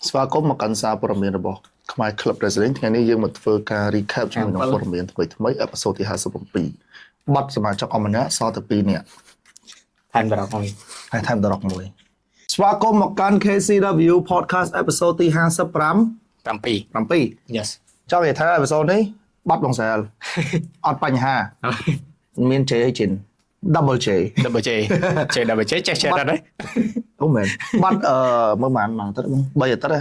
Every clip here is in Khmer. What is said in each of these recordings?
ស្វាគមន៍មកកាន់សារព័ត៌មានរបស់ខ្មែរ Club Wrestling ថ្ងៃនេះយើងមកធ្វើការ recap ជាមួយនឹងព័ត៌មានថ្មីៗអេពីសូតទី57ប័ណ្ណសមាជិកអមណាសល់តែ2នាក់ថែមដល់មួយហើយថែមដល់មួយស្វាគមន៍មកកាន់ KCW podcast អេពីសូតទី57 Yes ចង់និយាយថាអេពីសូតនេះបាត់បងសែលអត់បញ្ហាមាន J ឲ្យជិន double J ចេះដល់ចេះចេះដល់đấy អូមែនបាត់មើលបានមកទៅបង3អាទិត្យ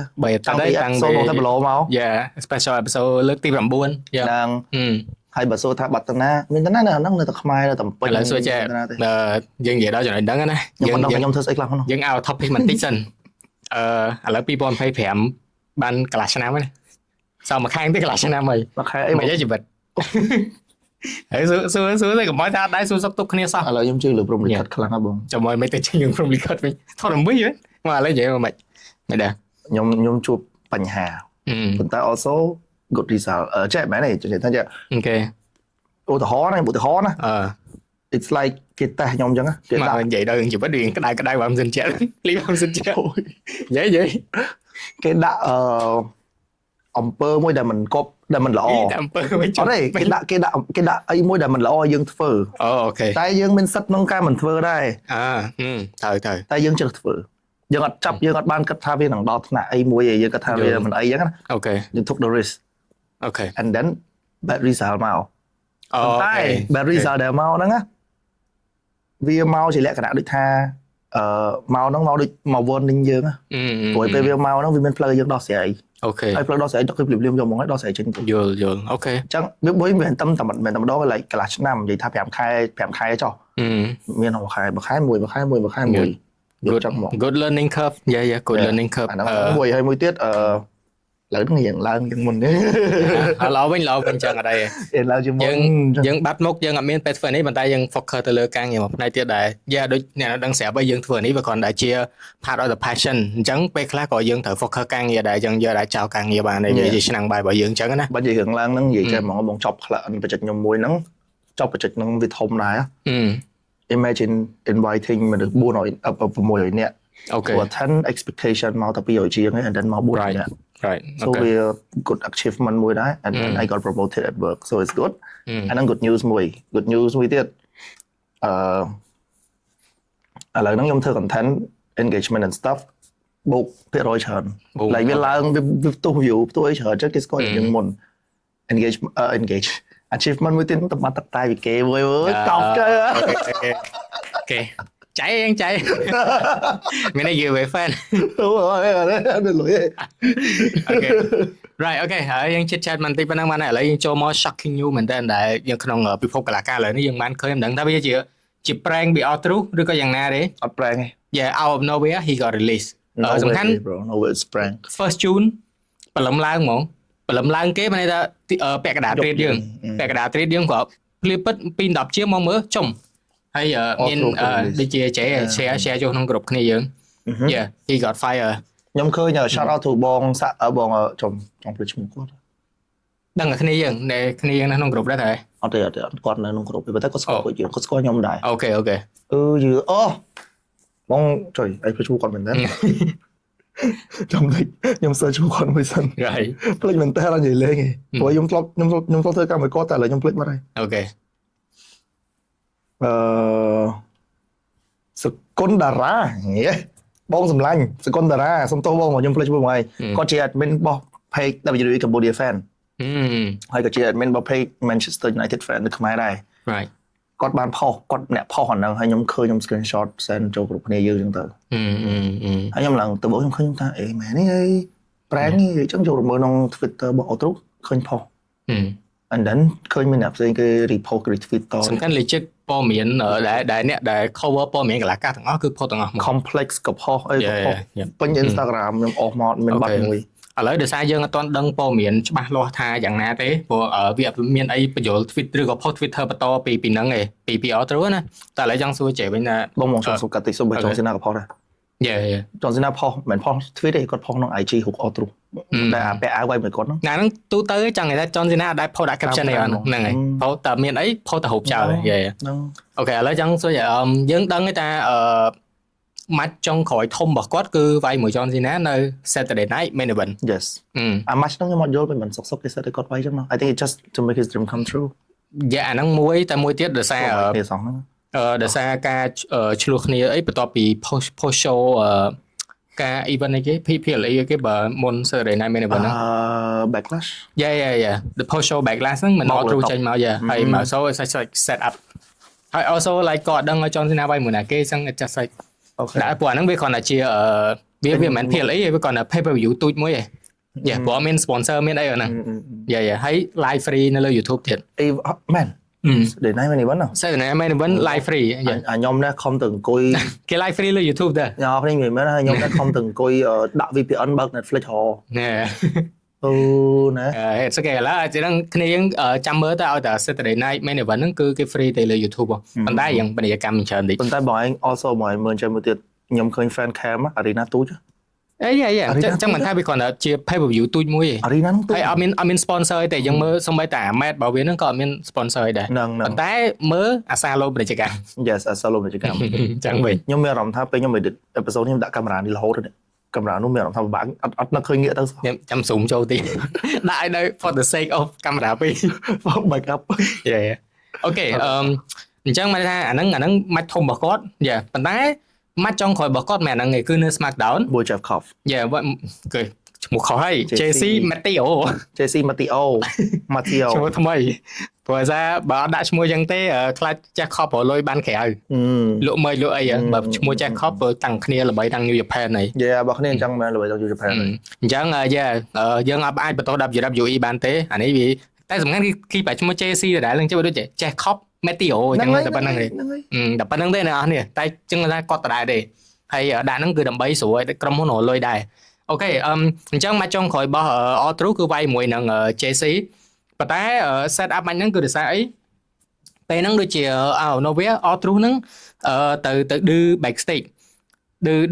តាំងពីសូមមកតែប្លូមក Yeah special episode លើកទី9យ៉ាងហើយបើសួរថាបាត់តាណាមានតាណានៅហ្នឹងនៅតែខ្មែរនៅតែពេញឥឡូវសួរចេះយើងនិយាយដល់ចំណុចហ្នឹងណាខ្ញុំធ្វើស្អីខ្លះហ្នឹងយើងឲ្យ topic បន្តិចសិនឥឡូវ2025បានកន្លះឆ្នាំហើយសល់មួយខែទៀតកន្លះឆ្នាំហើយមួយខែអីមកជីវិតហើយសួរតែកុំឲ្យថាដៃសួរសុកទុកគ្នាសោះឥឡូវខ្ញុំជឿលើព្រមលិខិតខ្លាំងណាស់បងចាំមកមិនទៅជិះយើងព្រមលិខិតវិញថតដើម្បីហ៎មកឥឡូវនិយាយមកមិនដែរខ្ញុំជួបបញ្ហាប៉ុន្តែ also good result ចេះមែនទេនិយាយថាអូខេឧទាហរណ៍ណាit's like គេតេស្តខ្ញុំអញ្ចឹងគេដាក់និយាយដល់ជីវិតរៀងក្តៅបើមិនសិនចេះលីបើមិនសិនចេះនិយាយគេដាក់អំពើមួយដែលមិនគប់ដែលមិនល្អអំពើមួយអត់ទេគេដាក់អីមួយដែលមិនល្អយើងធ្វើអូខេតែយើងមានសិទ្ធក្នុងការមិនធ្វើដែរត្រូវតែយើងជ្រើសធ្វើយើងអត់ចាប់យើងអត់បានគិតថាវានឹងដល់ថ្នាក់អីមួយឯងយើងគិតថាវាមិនអីចឹងណាអូខេយើង took the risk អូខេ and then bad result មកតែ bad result ដែលមកហ្នឹងណាវាមកជាលក្ខណៈដូចថាមកហ្នឹងមកដូចមក warning យើងណាព្រោះពេលវាមកហ្នឹងវាមានផ្លូវយើងដោះស្រាយអូខេហើយផ្លូវដោះស្រាយគឺភ្លាមយកមកឲ្យដោះស្រាយចេញយល់អូខេអញ្ចឹងវាបុយមិនតែតែម្ដង like កន្លះឆ្នាំនិយាយថា5ខែចុះមាន1ខែមួយgood learning curve good learning curve មួយហើយមួយទៀតឡើងឡើងយ៉ាងមុនទេឡវិញចឹងអត់អីឡើងជាមុនយើងបាត់មុខយើងអត់មានពេលធ្វើនេះប៉ុន្តែយើង focus ទៅលើការងារមួយផ្នែកទៀតដែរដូចអ្នកដឹងស្រាប់ហើយយើងធ្វើនេះវាគ្រាន់តែជា part of the passion អញ្ចឹងពេលខ្លះក៏យើងត្រូវ focus ការងារដែរយើងយកដែរចោលការងារបានវាជាឆ្នាំងបាយរបស់យើងអញ្ចឹងណាបើនិយាយរឿងឡើងហ្នឹងនិយាយចេះហ្មងបងចប់ខ្លះបច្ចេកខ្ញុំមួយហ្នឹងចប់បច្ចេកហ្នឹងវាធំដែរ imagine inviting មនុស្ស600នាក់ okay attend expectation មកតែ200ជាងហើយ and then មក4នាក់right so we good achievement មួយដែរ and then I got promoted at work so it's good and then good news មួយទៀតឥឡូវហ្នឹងខ្ញុំធ្វើ content engagement and stuff បូកភាគរយច្រើន like វាឡើងវាផ្ទុះ view ផ្ទុះអីច្រើនចឹងគេស្គាល់យើងមុន engage achievement មួយទៀតទៅបាត់ទឹកតែពីគេមួយអើយកប់ទៅអូខេចៃមានតែ you were fan អូលុយអូខេ right អូខេហើយយើងជិតឆាតបន្តិចប៉ុណ្ណឹងបានហើយឥឡូវយើងចូលមក shocking news មែនតើដែលយើងក្នុងពិភពកីឡាការឥឡូវនេះយើងបានឃើញមិនដឹងថាវាជា prank be all true ឬក៏យ៉ាងណាទេអត់ prank ទេ yeah out of nowhere he got released សំខាន់ no it's prank first June ព្រលឹមឡើងហ្មងព្រលឹមឡើងគេបានថាពាក់កណ្ដាល trade យើងពាក់កណ្ដាល trade យើងក៏ភ្លាពិតពី10ជាងមកមើលចំហើយមានដូចជាចេះ share ចូលក្នុងក្រុមគ្នាយើង yeah he got fire ខ្ញុំឃើញ shout out to បងសាក់បងចំភ្លេចឈ្មោះគាត់ដឹងតែគ្នាយើងនៅក្នុងក្រុមដែរអត់ទេគាត់នៅក្នុងក្រុមប៉ុន្តែគាត់ស្គាល់ពួកយើងគាត់ស្គាល់ខ្ញុំដែរអូខេយឺបងចុយឲ្យភ្លេចឈ្មោះគាត់មែនទេខ្ញុំ search ឈ្មោះគាត់មួយសិនភ្លេចមែនតើអត់និយាយលេងទេព្រោះខ្ញុំធ្លាប់ធ្វើការមួយគាត់តែឥឡូវខ្ញុំភ្លេចបាត់ហើយអូខេសកុនតារាបងសម្លាញ់សកុនតារាសុំទោសបងខ្ញុំភ្លេចឈ្មោះបងឯងគាត់ជា admin របស់ page WWE Cambodia fan ហើយក៏ជា admin របស់ page Manchester United fan នៅខ្មែរដែរ right គាត់បានផុសគាត់អ្នកផុសអាហ្នឹងហើយខ្ញុំឃើញខ្ញុំ screenshot send ចូលគ្រប់គ្នាយើងចឹងទៅហើយខ្ញុំឡើងទៅបងខ្ញុំឃើញថាមែននេះអី prank នេះអញ្ចឹងចូលមើលក្នុង Twitter របស់ Outlook ឃើញផុសand then ឃើញមានអ្នកផ្សេងគេ repost retweet តសំខាន់ legit ព័ត៌មានដែលអ្នកដែល cover ព័ត៌មានកន្លះកាសទាំងអស់គឺផុសទាំងអស់ complex ក៏ផុសអីក៏ផុសពេញ Instagram ខ្ញុំអស់មកមានបាត់មួយឥឡូវដោយសារយើងអត់ទាន់ដឹងព័ត៌មានច្បាស់លាស់ថាយ៉ាងណាទេព្រោះវាអត់មានអីបញ្យល់ Twitter ឬក៏ post Twitter បន្តពីហ្នឹងឯងពី outro ណាតែឥឡូវចង់សួរចេះវិញថាបងចង់សួរកាត់តិចសុំបើចង់ស៊ីណាក៏ផុសដែរចង់ស៊ីណាផុសមិនផុស Tweet ទេគាត់ផុសក្នុង IG ហុក outro តែអាពាក់អាវវាយមួយគាត់ហ្នឹងទូទៅចង់និយាយថាចង់ស៊ីណាអត់ដែរផុសដាក់ caption ទេហ្នឹងហើយផុសតែមានអីផុសតែរូបចោលហ្នឹងអូខេឥឡូវចង់សួរយើងដឹងទេថា match ចុងក្រោយធំរបស់គាត់គឺវាយមួយ John Cena នៅ Saturday Night Main Event Yes អា match ហ្នឹងខ្ញុំអត់យល់មិនសុកគេសិតតែគាត់វាយចឹងមក I think it just to make his dream come true យ៉ាអាហ្នឹងមួយតែមួយទៀតដោយសារគ្នាសងហ្នឹងដោយសារការឆ្លោះគ្នាអីបន្ទាប់ពី post show ការ event អីគេ PPLE គេបើមុន Saturday Night Main Event ហ្នឹងbacklash yeah the post show backlash ហ្នឹងមិនអត់ទ្រូចេញមកយ៉ាហើយមក so it's like set up ហើយ also like ក៏អត់ដឹងឲ្យ John Cena វាយមួយណាគេចឹង just like តែព្រោះអាហ្នឹងវាគ្រាន់តែជាវាមិនមែន PLE វាគ្រាន់តែ pay per view ទូចមួយឯងយ៉ាព្រោះមាន sponsor មានអីហ្នឹងយ៉ាហើយ live free នៅលើ YouTube ទៀត man Saturday Night Main Event ណា Saturday Night Main Event live free ខ្ញុំណាខំទៅអង្គុយគេ live free លើ YouTube ដែរញ៉ាំគ្នាមែនហើយខ្ញុំណាខំទៅអង្គុយដាក់ VPN បើក Netflix ហ៎អូណាit's okay ឡើយចឹងគ្នាយើងចាំមើលទៅឲ្យតែ Saturday Night Main Event ហ្នឹងគឺគេ free ទៅលើ YouTube ប៉ុន្តែយ៉ាងបរិយាកម្មច្រើនតិចប៉ុន្តែបងឯង also មកមើលចាំមួយទៀតខ្ញុំឃើញ fan cam Arena ទូចយ៉ាចឹងមិនថាវាគ្រាន់តែជា pay per view ទូចមួយឯង Arena ហ្នឹងទូចហើយអត់មាន sponsor ទេយើងមើលសូម្បីតែ Matt របស់វាហ្នឹងក៏អត់មាន sponsor ដែរប៉ុន្តែមើលអាសាលោបរិយាកម្ម Yes អាសាលោបរិយាកម្មចឹងវិញខ្ញុំមានអារម្មណ៍ថាពេលខ្ញុំ edit episode នេះដាក់កាមេរ៉ានេះរហូតទេកាមេរ៉ានោះមានអារម្មណ៍ថាពិបាកអត់នឹកឃើញងាកទៅចាំ zoom ចូលតិចដាក់ឲ្យនៅ for the sake of កាមេរ៉ាពីរ backup អូខេអញ្ចឹងមកថាអាហ្នឹងម៉ាច់ធំរបស់គាត់យ៉ាប៉ុន្តែម៉ាច់ចុងក្រោយរបស់គាត់មិនអាហ្នឹងឯងគឺនៅ SmackDown Bojack Koff យ៉ាគឺឈ្មោះខុសហើយ JC Mateo ឈ្មោះថ្មីព្រោះថាបើអត់ដាក់ឈ្មោះចឹងទេខ្លាចចាស់ Koff លុយបានក្រៅលក់មើលលក់អីបើឈ្មោះចាស់ Koff ព្រោះតាំងគ្នាល្បីតាំង New Japan ហើយបើគ្នាអញ្ចឹងមែនល្បីតាំង New Japan ហើយអញ្ចឹងយើងអាចបន្ត WWE បានទេអានេះវាតែសំខាន់គឺបែរឈ្មោះ JC ដដែលនឹងចេះដូចចេះ Koff Mateo អញ្ចឹងតែប៉ុណ្្នឹងទេតែប៉ុណ្្នឹងទេអ្នកនរគ្នាតែចឹងថាគាត់ដដែលទេហើយដាក់ហ្នឹងគឺដើម្បីស្រួលឲ្យក្រុមហ៊ុនរលុយដែរអូខេអញ្ចឹងមកចុងក្រោយរបស់ All True គឺវាយមួយនឹង JC ប៉ុន្តែ set up ហ្នឹងគឺដោយសារអីពេលហ្នឹងដូចជាNova All True ហ្នឹងទៅឌឺ backstage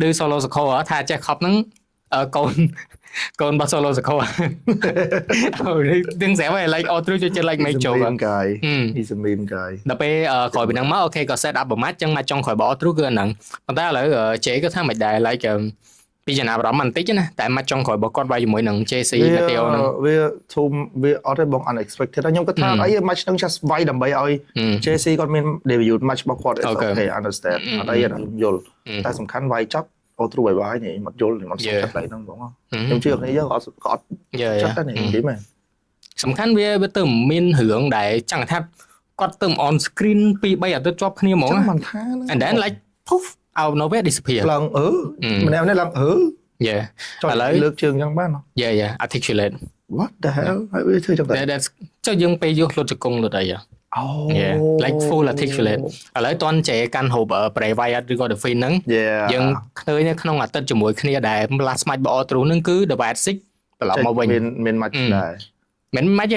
ឌឺ Solo Sikoa ថាចេះ Koff ហ្នឹងកូនរបស់ Solo Sikoa ទាំងស្រាប់ហើយ like All True ជួយ like make joke he's a meme guy ដល់ពេលក្រោយពីហ្នឹងមកអូខេក៏ set up មួយម៉ាត់ចឹងមកចុងក្រោយរបស់ All True គឺអាហ្នឹងប៉ុន្តែឥឡូវ J ក៏ថាមិនដែរ like ពីចំណាប់អារម្មណ៍បន្តិចណាតែមកចុងក្រោយរបស់គាត់វាយជាមួយនឹង JC មេតេអូហ្នឹងវាអត់ទេបង unexpected ខ្ញុំគិតថាអី match ហ្នឹង just វាយដើម្បីឲ្យ JC គាត់មាន debut match របស់គាត់ okay understand អត់អីទេយល់តែសំខាន់វាយចប់All True វាយនេះមកយល់មកសុខចិត្តឡើងហ្នឹងបងខ្ញុំជឿគ្នាយើងក៏អត់ចិត្តដែរនិយាយមែនសំខាន់វាទៅមានរឿងដែលចង់ថាគាត់ទៅ on screen 2-3អាទិត្យជាប់គ្នាហ្មងមិនថា and then like poof out of nowhere disappear ឡើងម្នាក់ឡើងyeah ឥឡូវលើកជើងយ៉ាងបានyeah articulate what the hell ហើយវាធ្វើចឹងតែ that's ចុះយើងពេលយកលុតជង្គង់លុតអីyeah like full articulate ឥឡូវតន់ចេកាន់ហូប Bray Wyatt ឬក៏ The Fiend ហ្នឹងយើងឃើញនៅក្នុងអាទិត្យជាមួយគ្នាដែល last match របស់ All True ហ្នឹងគឺ The Wyatt Six ត្រឡប់មកវិញមាន match ដែរមាន match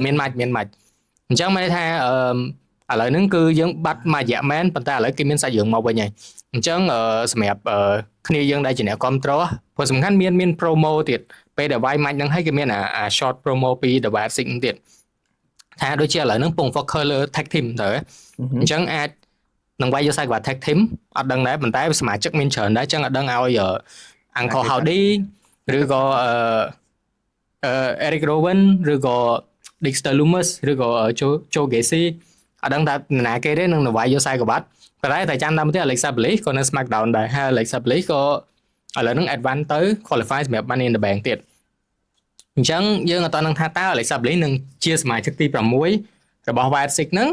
មាន match អញ្ចឹងមានន័យថាឥឡូវហ្នឹងគឺយើងបាត់មួយរយៈមែនប៉ុន្តែឥឡូវគេមានសាច់រឿងមកវិញហើយអញ្ចឹងសម្រាប់គ្នាយើងដែលជាអ្នកគ្រប់គ្រងព្រោះសំខាន់មាន promo ទៀតពេលដែលវាយ match ហ្នឹងហើយគេមានអា short promo ពី The Wyatt Six ហ្នឹងទៀតថាដូចជាឥឡូវហ្នឹងពង focus លើ tag team ទៅអញ្ចឹងអាចនឹងវាយយកសាច់ក្បាល tag team អត់ដឹងដែរប៉ុន្តែសមាជិកមានច្រើនដែរអញ្ចឹងអត់ដឹងឲ្យ Uncle Howdy ឬក៏Eric Rowan ឬក៏ Dexter Lumis ឬក៏ Joe Gacy អត់ដឹងថាណាគេទេនឹងវាយយកសាច់ក្បាលប៉ុន្តែតែចាំតាមទៅ Alexa Bliss ក៏នៅ SmackDown ដែរហើយ Alexa Bliss ក៏ឥឡូវហ្នឹង advance ទៅ qualify សម្រាប់ Money in the Bank ទៀតអញ្ចឹងយើងអត់ដឹងថាតើ Alexa Bliss នឹងជាសមាជិកទី6របស់ Wyatt Six ហ្នឹង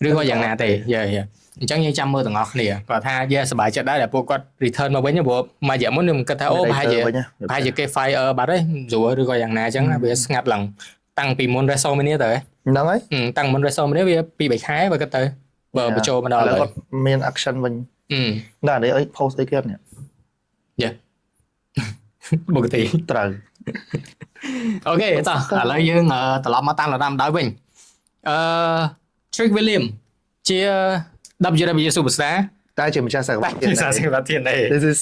ឬក៏យ៉ាងណាទេអញ្ចឹងយើងចាំមើលទាំងអស់គ្នាគាត់ថាសប្បាយចិត្តដែរដែលពួកគាត់ return មកវិញព្រោះមួយរយៈមុនខ្ញុំគិតថាប្រហែលជាគេ fire បាត់ហើយស្រួលឬក៏យ៉ាងណាអញ្ចឹងវាស្ងាត់ឡើងតាំងពីមុន WrestleMania ទៅហ្នឹងហើយតាំងមុន WrestleMania វា2-3ខែបើគិតទៅបើបញ្ចូលមកដល់ហើយគាត់មាន action វិញដែរអី post អីគេនេះបុកទីត្រូវអូខេតោះឥឡូវយើងត្រឡប់មកតាមលំដាប់ដោយវិញTrick William ជា WWE Superstar តែជាម្ចាស់សាកលភាពនេះ This is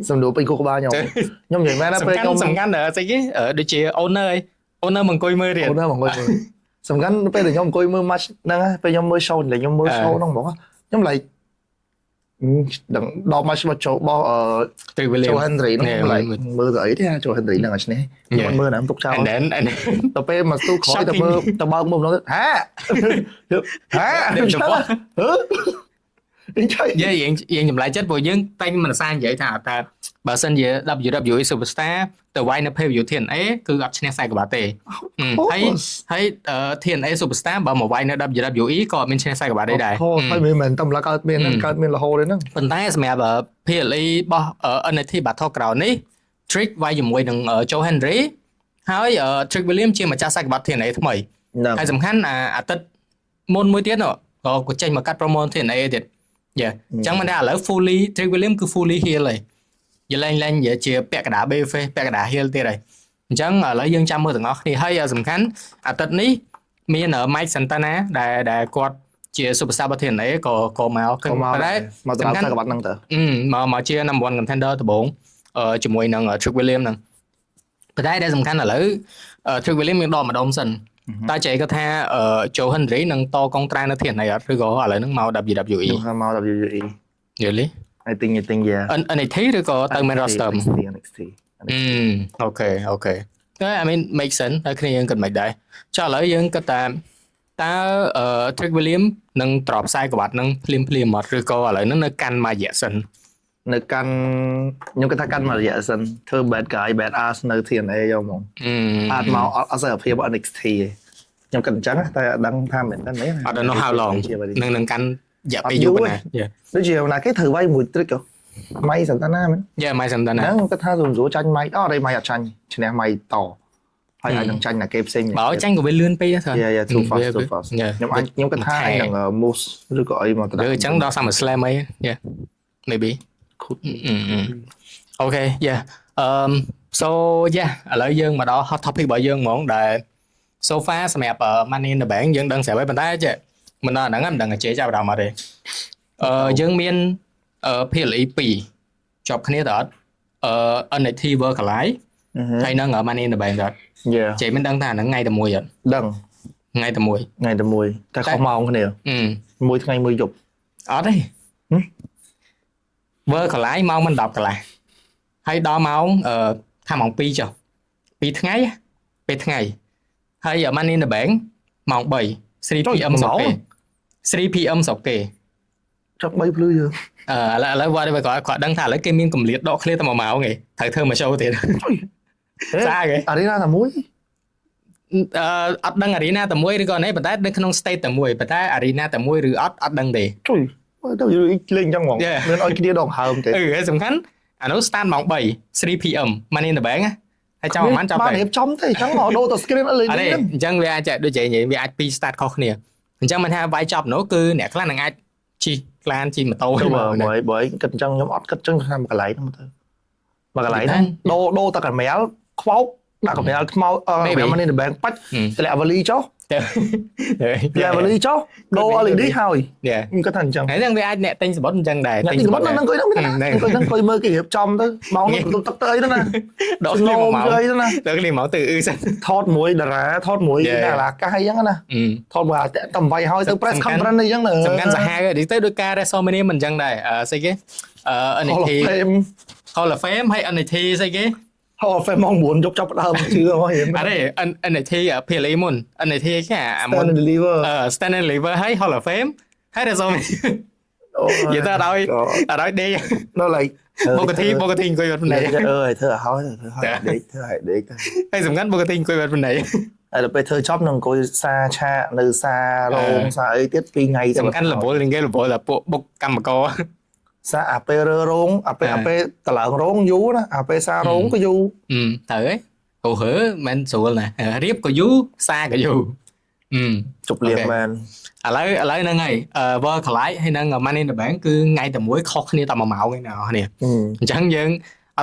សំដៅពេញគូក្បាលខ្ញុំនិយាយមែនណាពេលខ្ញុំសំខាន់ស្អីគេដូចជា owner ឯង owner មកអង្គុយមើលរៀន owner មកអង្គុយមើលសំខាន់ពេលដែលខ្ញុំអង្គុយមើល match ហ្នឹងពេលខ្ញុំមើល show ខ្ញុំមើល show ហ្នឹងហ្មងខ្ញុំ like đừng đo match mà chỗ bo Trick William Joe Henry nó lại mưa gửi thế Joe Henry là ngày này mưa nào tục sao and then tập em mà tôi khỏi tập mưa tập bao mồm nó hả với dạng nhầm lại chết vô dương tay mình sai vậy thà ta bà sinh về WWE Superstar từ quay nó phê dụ thiền ấy cứ gặp trên sai của bà tề thấy thiền ấy Superstar bà một quay nó WWE có bên trên sai của bà đây đây thôi mình tầm là cao bên là hồ đấy nó phần tay mẹ bà phê lý bỏ ở anh ấy thì bà thọ cầu ní Trick quay dùng quay đừng ở Joe Henry hay Trick William chia mà cha sai của bà thiền ấy thôi mày hay dùm khán tích môn mới tiết nữa có cuộc tranh mà cắt promo thiền ấy thì chẳng mà đã lỡ fully Trick William cứ fully heal này giờ lên giờ chia bẹt đá bê phê bẹt đá heal thế này chẳng ở lấy dân trăm mưa từng ngõ thì hay dùm khán tận ní miền ở Mike Santana đã quạt chia superstar bát thiền ấy có màu đấy mà tụi các bạn năng tự mà chia number one contender từ 4 chỉ mùi năng ở Trick William năng cái đây dùm khán là lấy Trick William miền đỏ mà đông sần ta chạy có tha ở Joe Henry năng to con trai nó thiền này ở rồi có lại năng màu WWE màu WWE really I think yeah anh này thấy rồi có tầng main roster ok cái I mean make sense cái này dân cần mày đấy cho lấy dân cái ta Trick William năng drop sai của bạn năng phim một rồi có lại nó căn mà dễ sân nơi căn nhưng cái căn mà dễ sân thưa bad guy bad ass nơi thiền ấy đâu mong ad màu ở giờ phía bọn NXT nhưng cần trắng ta đang tham mình đang mấy này I don't know how long năng căn dạ bây giờ nè bây giờ là cái thử vay mùi trick kiểu may Santana mình may Santana nó cái tha dùng rúa tranh may đây may là tranh cho nên may tỏ hay là tranh là kẹp sinh bảo tranh của bên lươn pay đó thôi too fast nhưng cái tha anh là moose rồi gọi mà rồi trắng đó sao mà slam ấy maybe ok so ở lợi dương mà đó hot topic bởi dương món đại so far xem đẹp Money in the Bank dương đang sẽ với bàn tay chứ mình đã ngắm đằng chế chào đầu mà đi dương miên phía lý pì chọc khné đó anh ấy thi vơ cả lái hay nó ở Money in the Bank rồi chị mình đăng thà nó ngay từ mùi rồi đăng ngay từ mùi ta không mong cái này mùi ngày mùi dục ở đây vơ cả lái mong mình đọc cả lại hay đó máu tham mong pi cho pi tháng ngày hay ở Money in the Bank mong 7 3pm sọc kề 3pm sọc kề trong mấy blue giờ lại qua đây phải gọi đăng thả lấy cây miên cầm liệt đỏ clear tao màu nghề thầy thơ mà show tiền xa kìa arena là muối đăng arena tầm muối đi còn ấy bạn ta đăng không stay tầm muối bạn ta arena tầm muối rồi ớt đăng để đâu lên trong vòng nên ơi cái đĩa đồng hầm thế sầm khánh nó stand mong 7 3pm Money in the Bank á hay cho mà cho phải trong thế chẳng họ đô tờ screen nó lên ở đây chẳng vì ai chạy đôi chạy nhỉ vì ai pi start khó nè chẳng mình hai vai job nó cứ nè cái là ai chi clan chi mà tôi bởi cạnh chân nhóm ót cạnh chân làm cái lấy mà cái lấy đó đô ta cần méo khóc đã có méo mau méo Money in the Bank bắt lại vào ly chó dạ vào ly chó đô ở ly đi thôi nhưng cái thành chân thấy rằng vì ai nè tên sport chân này tên sport nó coi nó coi mơ cái hiệp trong đó máu nó tắt tới đó nè đổ máu đó nè cái liền máu từ thót muối đà thót muối là cái hay giống nè thót và tầm vay hơi từ press conference đi giống nè tầm gan hai rồi đi tới đôi ca WrestleMania mình chân này xây cái anh này thì Hall of Fame hay anh này thì xây cái Hall of Fame mong muốn chọc chọc đâu chưa có hiểm đây anh này thì ở Peleimon anh này thì cái Stand and Deliver Stand and Deliver hay Hall of Fame hay WrestleMania vậy ta đôi đi nó lại Booker T coi bên này ơi thưa hỏi để hay dùng ngắn Booker T coi bên này bây thơ chóp nâng coi xa cha nơi xa rô xa ấy tiết phi ngay dùng ngắn là bộ là bộ cầm mà co xa ap rong ap tờ lợn rong vú đó ap xa rong có vú thử ấy cụ hử men sủa nè riếp có vú xa có vú chụp liền men lấy nâng này vơ khả lái hay nâng ở Money in the Bank cứ ngay tầm muối khó khăn tầm màu cái nào nè chẳng dân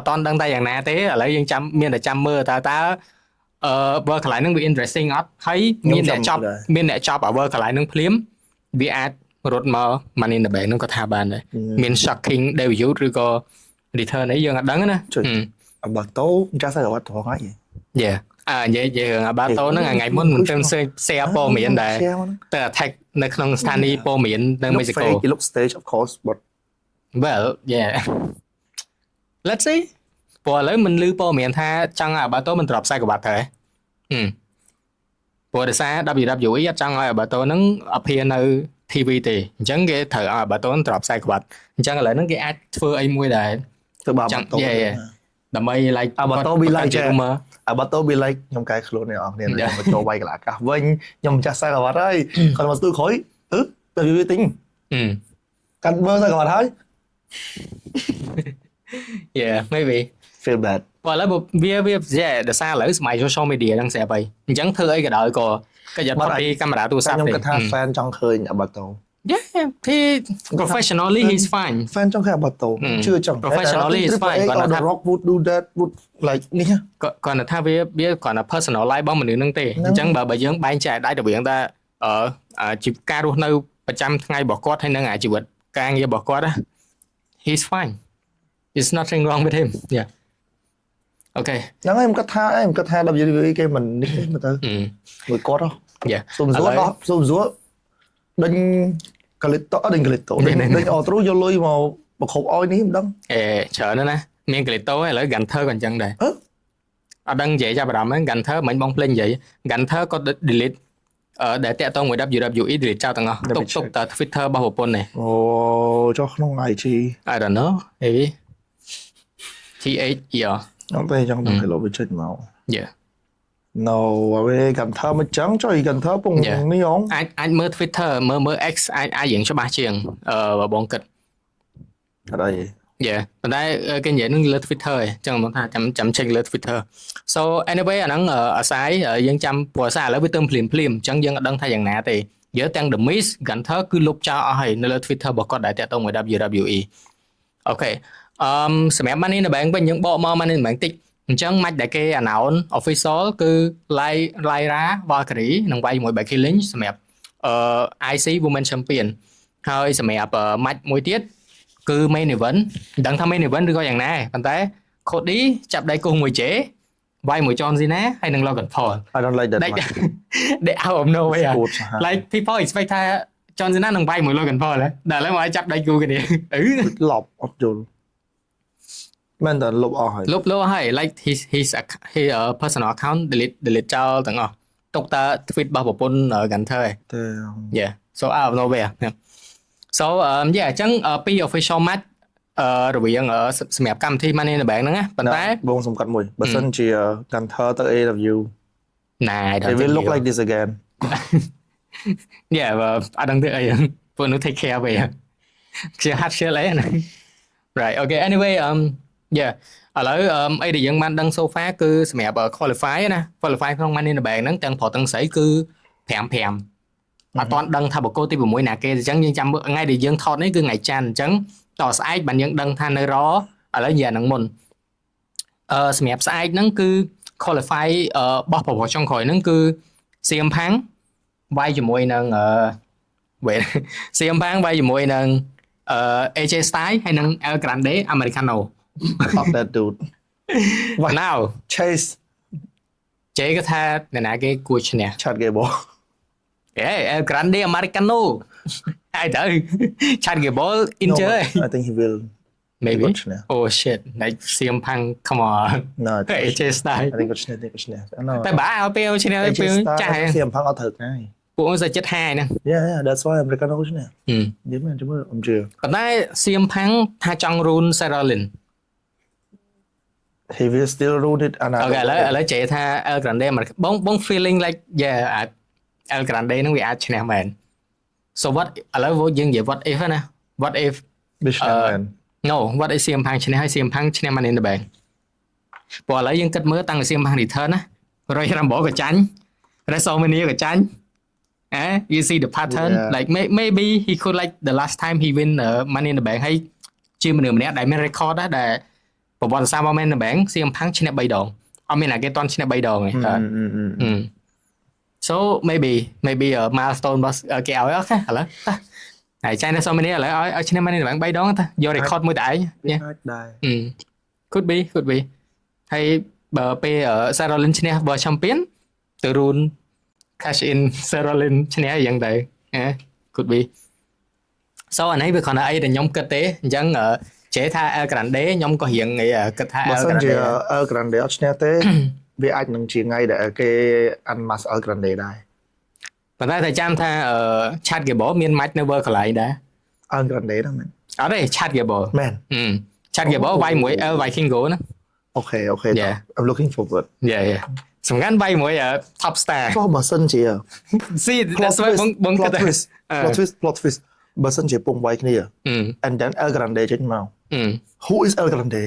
toàn đăng tay dạng nè thế lấy dân trăm miền là trăm mưa ta vơ khả lái nâng bị interesting á thấy miền để chop ở vơ khả lái nâng phím bị ad rốt mờ Money in the Bank nó có tha bàn này miền shocking đều yếu rồi có return ấy dân đắng nè bà tố ra sao gặp thằng ấy vậy vậy ba tô nó ngày muốn mình xem xe po miền đây từ thạch nơi không Stanley po miền nơi Mexico it looks stage of course but well yeah let's see ព្រោះឥឡូវមិនលឺព័ត៌មានថាចង់ឲ្យអាបាតូមិនត្រប់ខ្សែក្បាត់ទេព្រោះដោយសារ WWE អត់ចង់ឲ្យអាបាតូហ្នឹងអភិនៅ TV ទេអញ្ចឹងគេត្រូវឲ្យអាបាតូត្រប់ខ្សែក្បាត់អញ្ចឹងឥឡូវហ្នឹងគេអាចធ្វើអីមួយដែរធ្វើបាបអាបាតូដើម្បី like អាបាតូ be like អាបាតូ be like ខ្ញុំកែខ្លួនអ្នកនរគ្នាខ្ញុំមកចូលវាយកន្លះកាសវិញខ្ញុំម្ចាស់ខ្សែក្បាត់ហើយគាត់មកស្ទូក្រោយទៅវាទិញកាន់មើលខ្សែក្បាត់ហើយ yeah maybe feel bad បើឥឡូវវាដោយសារឥឡូវសម័យ social media ហ្នឹងស្រាប់ហើយអញ្ចឹងធ្វើអីក៏ដោយក៏យកផុតពីកាមេរ៉ាទូរស័ព្ទទេខ្ញុំគិតថា fan ចង់ឃើញអាបាតូ yeah he professionally he's fine fan ចង់ឃើញអាបាតូជឿចង់ professionally is fine គាត់ថា rock would do that would like នេះគាត់ថាវាគាត់ថា personal life របស់មនុស្សហ្នឹងទេអញ្ចឹងបើយើងបែងចែកដៃទៅវិញថាជីវការរស់នៅប្រចាំថ្ងៃរបស់គាត់ហើយនឹងអាជីវិតការងាររបស់គាត់ he's fine there's nothing wrong with him yeah okay ហ្នឹងហើយខ្ញុំគិតថា WWE គេមិននេះទេមើលទៅមួយគាត់ហ៎ yeah សុំសួរដេញកាលីតូដេញអត់ទ្រូយកលុយមកបខប់អោយនេះមិនដឹងច្រើនណាស់មានកាលីតូឥឡូវ Gunter ក៏អញ្ចឹងដែរអត់ដឹងនិយាយចាប់អារម្មណ៍ហ្នឹង Gunter មិនបងភ្លេចនិយាយ Gunter ក៏ delete ដែលតាក់ទងមួយ WWE delete ចោលទាំងអស់ទុកតែ Twitter របស់ប្រពន្ធនេះអូចុះក្នុង IG I don't know maybe TH yeah អត់ទេចង់ទៅលុបវាចេញមក yeah no វា Gunter មិនចឹងចុះ Gunter ពងនេះហងអាចមើល Twitter មើល X អាចរៀងច្បាស់ជាងបើបងគិតអត់អីyeah ប៉ុន្តែគេនិយាយនឹងលើ Twitter ឯងចឹងបងថាចាំ check លើ Twitter so anyway អាហ្នឹងអាសាយយើងចាំព្រោះអាសាឥឡូវវាទៅភ្លាមអញ្ចឹងយើងអត់ដឹងថាយ៉ាងណាទេយើងទាំង The Miz Gunter គឺលុបចោលអស់ហើយនៅលើ Twitter របស់គាត់ដែលតាក់ទងមួយ WWE អូខេសម្រាប់ Money in the Bank វិញយើងបកមក Money in the Bank តិចអញ្ចឹងម៉ាច់ដែលគេ announce official គឺ Lyra Valkyrie នឹងវាយជាមួយ Becky Lynch សម្រាប់IC Women Champion ហើយសម្រាប់ម៉ាច់មួយទៀតគឺ main event មិនដឹងថា main event ឬក៏យ៉ាងណាប៉ុន្តែ Cody ចាប់ដៃគូមួយ J វាយមួយ John Cena ហើយនឹង Logan Paul I don't like that much they out of nowhere like people expect ថា John Cena នឹងវាយមួយ Logan Paul ដែរឥឡូវមកចាប់ដៃគូគ្នាលប់អត់យល់មែនតើលុបអស់ហើយលុបហើយ like his personal account delete ចោលទាំងអស់ទុកតែ tweet របស់ប្រពន្ធ Gunter ឯងទេ yeah so out of nowhere so yeah អញ្ចឹងពី official match រវាងសម្រាប់កម្មវិធី Money in the Bank ហ្នឹងណាប៉ុន្តែបងសំកាត់មួយបើសិនជា Gunter ទៅ AEW ណែ they will look like this again yeah អត់ដឹងទេអីពួកនោះ take care វិញជា hard shell អីណា right okay anyway yeah ឥឡូវអីដែលយើងបានដឹង so far គឺសម្រាប់ qualify ណា qualify ក្នុង Money in the Bank ហ្នឹងទាំងប្រុសទាំងស្រីគឺ 5-5 អត់ទាន់ដឹងថាបកគោទី6ណាគេអញ្ចឹងយើងចាំមើលថ្ងៃដែលយើងថតនេះគឺថ្ងៃច័ន្ទអញ្ចឹងតស្អែកបានយើងដឹងថានៅរឥឡូវយ៉ាងហ្នឹងមុនសម្រាប់ស្អែកហ្នឹងគឺ qualify បោះប្រវត្តិចុងក្រោយហ្នឹងគឺ CM Punk វាយជាមួយនឹងCM Punk វាយជាមួយនឹងAJ Styles ហើយនឹង El Grande Americano fuck that dude what now Chase ជេក៏ថាអ្នកណាគេគួរឈ្នះ Chad Gable El Grande Americano ហើយទៅ Chad Gable injured I think he will maybe oh shit like CM Punk come on no AJ Styles I think គាត់ឈ្នះតែបើឲ្យពេលឈ្នះពេលចាស់ CM Punk អត់ត្រូវថ្ងៃពួកអូនសាច់ចិត្តហាយហ្នឹង Yeah that's why Americano ឈ្នះនិយាយមែនចាំមើលអំជឿប៉ុន្តែ CM Punk ថាចង់ rule Sarah Lynn he will still rule it អូខេឥឡូវចេះថា El Grande បង feeling like yeah El Grande ហ្នឹងវាអាចឈ្នះមែន so what ឥឡូវយើងនិយាយ what if ណា what if no what if CM Punk ឈ្នះហើយ CM Punk ឈ្នះ Money in the Bank ព្រោះឥឡូវយើងគិតមើលតាំងពី CM Punk return ណា Royal Rumble ក៏ចាញ់ WrestleMania ក៏ចាញ់you see the pattern like maybe he could like the last time he win Money in the Bank ហើយជាមនុស្សម្នាក់ដែលមាន record ដែរប្រវត្តិសាស្ត្ររបស់ Money in the Bank CM Punk ឈ្នះ3ដងអត់មានណាគេតន់ឈ្នះ3ដងទេso maybe milestone របស់គេឲ្យអូខេឥឡូវហើយចាញ់ WrestleMania ឥឡូវឲ្យឈ្នះ Money in the Bank 3ដងទៅយក record មួយតែឯងដែរ could be ហើយបើពេល Sarah Lynn ឈ្នះ World Champion ទៅ rule cash in Sarah Lynn ឈ្នះយ៉ាងទៅcould be so អានេះវាគ្រាន់តែអីដែលខ្ញុំគិតទេអញ្ចឹងចេះថា El Grande ខ្ញុំក៏រៀងគិតថា បើ El សិនជា Grande El Grande អត់ឈ្នះទេ វាអាចនឹងជាថ្ងៃដែលគេ unmask El Grande ដែរ ប៉ុន្តែតែចាំថាChad Gable មាន match នៅ World កន្លែងដែរ El Grande ហ្នឹងមែន អត់ទេ Chad Gable មែន Chad Gable វាយមួយ El Vikingo ណា អូខេ I'm looking forward សំខាន់វាយមួយ top star ចុះបើសិនជា See that's why បងគិតថា plot twist បើសិនជាពងវាយគ្នា and then El Grande ចេញមក who is El Grande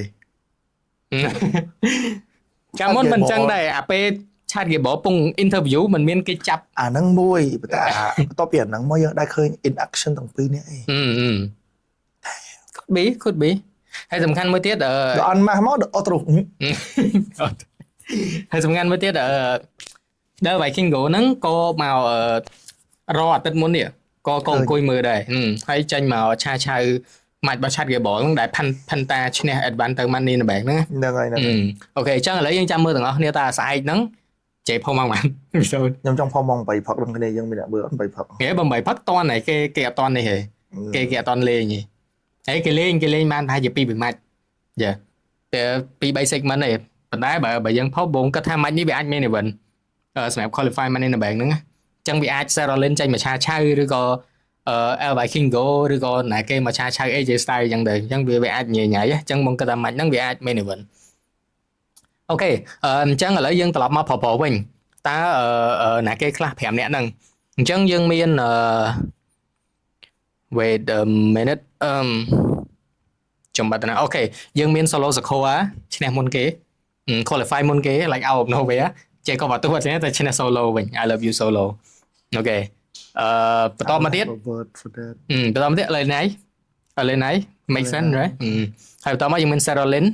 កាលមុនមិនចឹងដែរអាពេល Chad Gable ពង interview មិនមានគេចាប់ អាហ្នឹងមួយប៉ុន្តែបន្ទាប់ពីអាហ្នឹងមកយើងដែរឃើញ in action ទាំងពីរនេះអី could be ហើយសំខាន់មួយទៀតដល់អនម៉ាស់មកអត់ត្រូវ ហើយសំខាន់មួយទៀតដល់ Vikingo ហ្នឹងក៏មករអាទិត្យមុននេះក៏អង្គុយមើលដែរហើយចេញមកឆាឆៅម៉ាច់របស់ Chad Gable ហ្នឹងដែលផាន់តាឈ្នះ Advance ទៅ Money in the Bank ហ្នឹងហើយអូខេអញ្ចឹងឥឡូវយើងចាំមើលទាំងអស់គ្នាតើស្អែកហ្នឹងចេះផុសមកបានខ្ញុំចង់ផុសមក8ផឹកដល់គ្នាយើងមានអ្នកមើលអត់8ផឹកគេបើ8ផឹកតន់ហើយគេអត់តន់នេះហេគេអត់តន់លេងហេហើយគេលេងបានប្រហែលជា2 match យ៉ាតែ2 3 segment ទេប៉ុន្តែបើយើងផុសបងគាត់ថា match នេះវាអាច main event សម្រាប់ qualify Money in the Bank ហ្នឹងអញ្ចឹងវាអាច Sarolin ចេញមកឆាឆៅឬក៏El Vikingo ឬក៏ណាគេមកឆាឆៅ AJ Styles អញ្ចឹងទៅអញ្ចឹងវាអាចញ៉ៃអញ្ចឹងបងគាត់ថា match ហ្នឹងវាអាច main event អូខេអញ្ចឹងឥឡូវយើងត្រឡប់មកប្រវិញតើណាគេខ្លះ5នាក់ហ្នឹងអញ្ចឹងយើងមានwait a minute ចំបាត់ណាអូខេយើងមាន Solo Sikoa ឈ្នះមុនគេ qualify មុនគេ like out of nowhere ចេះក៏បាត់ទៅតែឈ្នះ Solo វិញ I love you Solo អូខេបន្តមកទៀតបន្តមកទៀតលេណៃ make sense right ហើយបន្តមកយើងមាន Sarolin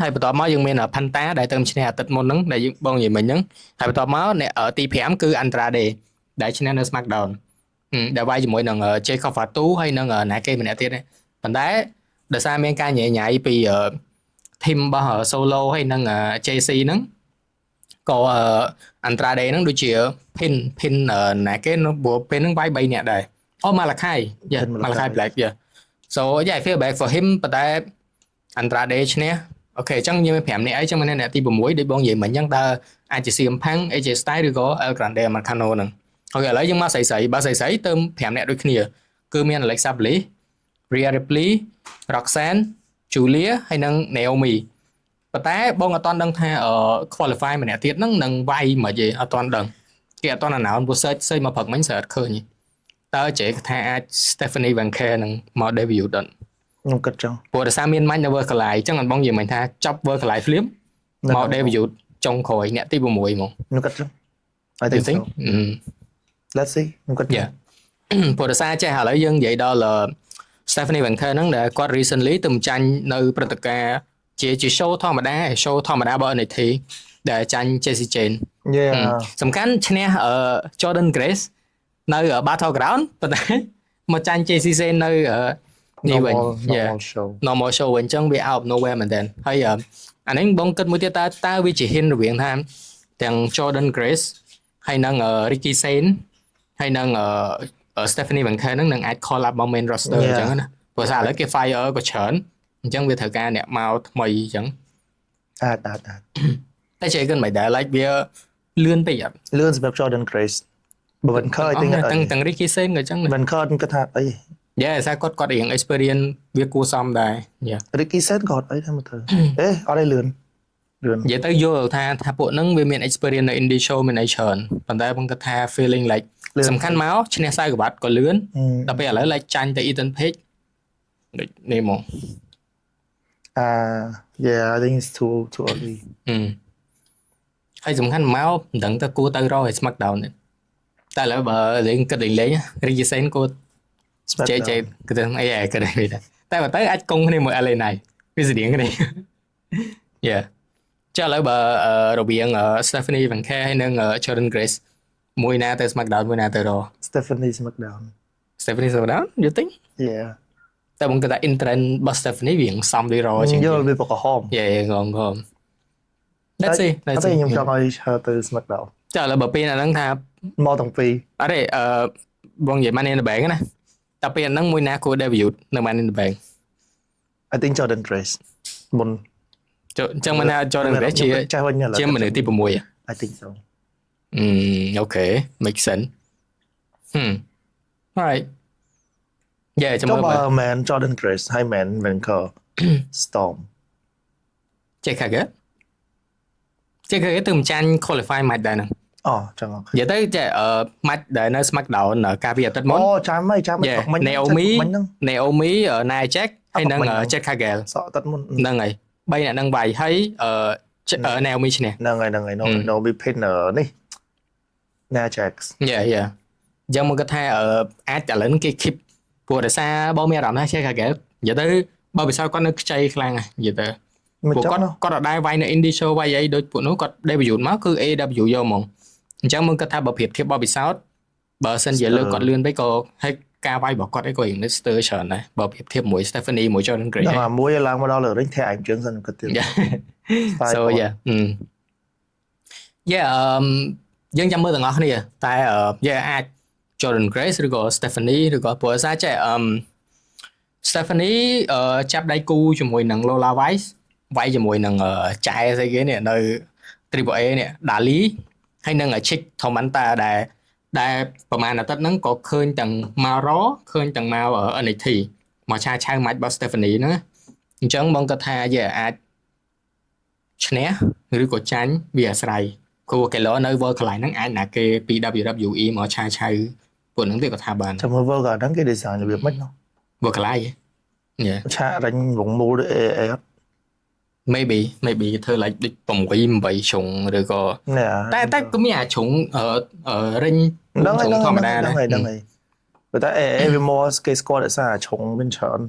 ហើយបន្តមកយើងមានផាន់តាដែលទៅឈ្នះអាទិត្យមុនហ្នឹងដែលយើងបងនិយាយមិញហ្នឹងហើយបន្តមកអ្នកទី5គឺ Andrade ដែលឈ្នះនៅ SmackDown ដែលវាយជាមួយនឹង Jacob Fatu ហើយនឹងណាគេម្នាក់ទៀតប៉ុន្តែដោយសារមានការញ៉ៃពី team របស់ Solo ហើយនឹង JC ហ្នឹងក៏ Andrade ហ្នឹងដូចជា pin ណាគេនោះព្រោះពេលហ្នឹងវាយ3នាក់ដែរអូ Malakai Malakai Black so yeah I feel bad for him ប៉ុន្តែ Andrade ឈ្នះអូខេអញ្ចឹងយើងមាន5នាក់អីចឹងមានអ្នកទី6ដូចបងនិយាយមិញអញ្ចឹងតើអាចជា CM Punk AJ Styles ឬក៏ El Grande Marcano ហ្នឹងអូខេឥឡូវយើងមកស្រីបើស្រីទៅ5នាក់ដូចគ្នាគឺមាន Alexa Bliss Rhea Ripley Roxanne Julia ហើយនិង Naomi ប៉ុន្តែបងអត់ទាន់ដឹងថាqualify ម្នាក់ទៀតហ្នឹងនឹងវាយមកទេអត់ទាន់ដឹងគេអត់ទាន់ announce ព្រោះ search មកព្រឹកមិញស្រាប់ឃើញតើចេះថាអាច Stephanie Van Care នឹងមក debut ដល់ខ្ញុំគិតចឹងព្រោះដោយសារមានមាញ់នៅ World កន្លែងអញ្ចឹងបងនិយាយមិញថាចាប់ World កន្លែង film មក debut ចុងក្រោយអ្នកទី6ហ្មងខ្ញុំគិតចឹង I think so let's see ខ្ញុំគិតព្រោះដោយសារចេះឥឡូវយើងនិយាយដល់ Stephanie Van Care ហ្នឹងដែលគាត់ recently ទៅចាញ់នៅព្រឹត្តិការណ៍ជា show ធម្មតារបស់ NXT ដែលចាញ់ Jessie Jane សំខាន់ឈ្នះJordan Grace នៅ Battleground ប៉ុន្តែមកចាញ់ Jessie Jane នៅនេះវិញ normal show វិញអញ្ចឹងវា out of nowhere មែនតើហើយអានេះបងគិតមួយទៀតតើវាជា hint រវាងថាទាំង Jordan Grace ហើយនឹង Ricky Sane ហើយនឹងStephanie Van Care ហ្នឹងនឹងអាច call up មក main roster អញ្ចឹងណាព្រោះថាឥឡូវគេ fire ក៏ច្រើនអញ្ចឹងវាត្រូវការអ្នកមកថ្មីអញ្ចឹងអាចតែចេះគិតមិនដែរ like វាលឿនពេកអត់លឿនសម្រាប់ Jordan Grace បើមិនខើទាំង Ricky Sane ក៏អញ្ចឹងមិនខើគាត់ថាអីសារគាត់រៀង experience វាគួរសមដែរ Ricky Sane គាត់អីថាមើលទៅអត់ឲ្យលឿននិយាយទៅយល់ថាពួកហ្នឹងវាមាន experience នៅ indie show មានអីច្រើនប៉ុន្តែបងគាត់ថា feeling like សំខាន់មកឈ្នះសាយកបាត់ក៏លឿនដល់ពេលឥឡូវ like ចាញ់ទៅ Ethan Page ដូចនេះហ្មងyeah I think it's too early ហើយសំខាន់មកមិនដឹងទៅគួរទៅរកឲ្យ SmackDown តែឥឡូវបើលេងគិតលេង Ricky Sane គួរចេះគិតអីគិតនេះតែបើទៅអាចកុងគ្នាមួយ LA Knight វាស្តៀងគ្នាចាឥឡូវបើរវាង Stephanie Van Care ហើយនិង Jordan Grace មួយណាទៅ SmackDown មួយណាទៅ Raw Stephanie SmackDown you think yeah តែបងគិតថា in-trend របស់ Stephanie វាសំដូច Raw ជាងយល់វាបកក្រហមងង Let's see ខ្ញុំចង់ឲ្យទៅ SmackDown ចាឥឡូវបើពេលអាហ្នឹងថាមកទាំងពីរអត់ទេបងនិយាយ Money in the Bank ណា តែពេលហ្នឹងមួយណាគួរ debut នៅ Money in the Bank I think Jordan Grace មុន ចឹងមិនថា Jordan Grace ជាមនុស្សទី6 I think so okay make sense right yeah ចាំមើល man Jordan Grace ហើយ man Vancouver Storm ចេះខាគេទៅមិនចាញ់ qualify match ដែរហ្នឹងចឹងអូខេនិយាយទៅចេះmatch ដែលនៅ SmackDown កាលពីអាទិត្យមុនចាំមិញ Naomi Nia Jax ហើយនឹង Jade Cargill សក់អាទិត្យមុនហ្នឹងហើយ3អ្នកហ្នឹងវាយហើយ Naomi ឈ្នះហ្នឹងហើយ Naomi pin នេះ Nia Jax យ៉ាយ៉ាងមកគាត់ថាអាចឥឡូវគេ keep ព្រោះដោយសារបងមានអារម្មណ៍ថា Jade Cargill និយាយទៅបើពិសោធន៍គាត់នៅខ្ចីខ្លាំងហ្នឹងនិយាយទៅពួកគាត់អត់ដែរវាយនៅ Indie Show វាយអីដូចពួកនោះគាត់ debut មកគឺ AW យកហ្មងអញ្ចឹងមកគាត់ថាបើប្រៀបធៀបបបិសោតបើសិនជាលើគាត់លឿនទៅក៏ហើយការវាយរបស់គាត់អីក៏រៀងនៅ stir ច្រើនដែរបើប្រៀបធៀបមួយ Stephanie មួយ Jordan Grace មួយឡើងមកដល់លើរិញធាក់ឯងជើងសិនគាត់ទៀត so yeah យើងចាំមើលទាំងអស់គ្នាតែអាច Jordan Grace ឬក៏ Stephanie ឬក៏ព្រោះសារចេះStephanie ចាប់ដៃគូជាមួយនឹង Lola Vice វាយជាមួយនឹងចែស្អីគេនេះនៅ Triple A នេះ Dali ហើយនឹង Chick Tomanta ដែលប្រហែលអាទិត្យហ្នឹងក៏ឃើញទាំងមក Raw ឃើញទាំងមក NXT មកឆាឆៅ match របស់ Stephanie ហ្នឹងអញ្ចឹងបងគាត់ថាអាចឈ្នះឬក៏ចាញ់វាអាស្រ័យគូកីឡូនៅ World កន្លែងហ្នឹងអាចណាគេពី WWE មកឆាឆៅពួកហ្នឹងទៀតក៏ថាបានចាំមើល World កន្លែងហ្នឹងគេ design របៀបម៉េចនោះ World កន្លែងឆារញវងមូលអីអត់ maybe ធ្វើ like ដូច6 8ជ្រុងឬក៏តែក៏មានអាជ្រុងរិញជ្រុងធម្មតាដែរហ្នឹងហើយប៉ុន្តែevery more គេស្គាល់ដោយសារអាជ្រុងមានច្រើន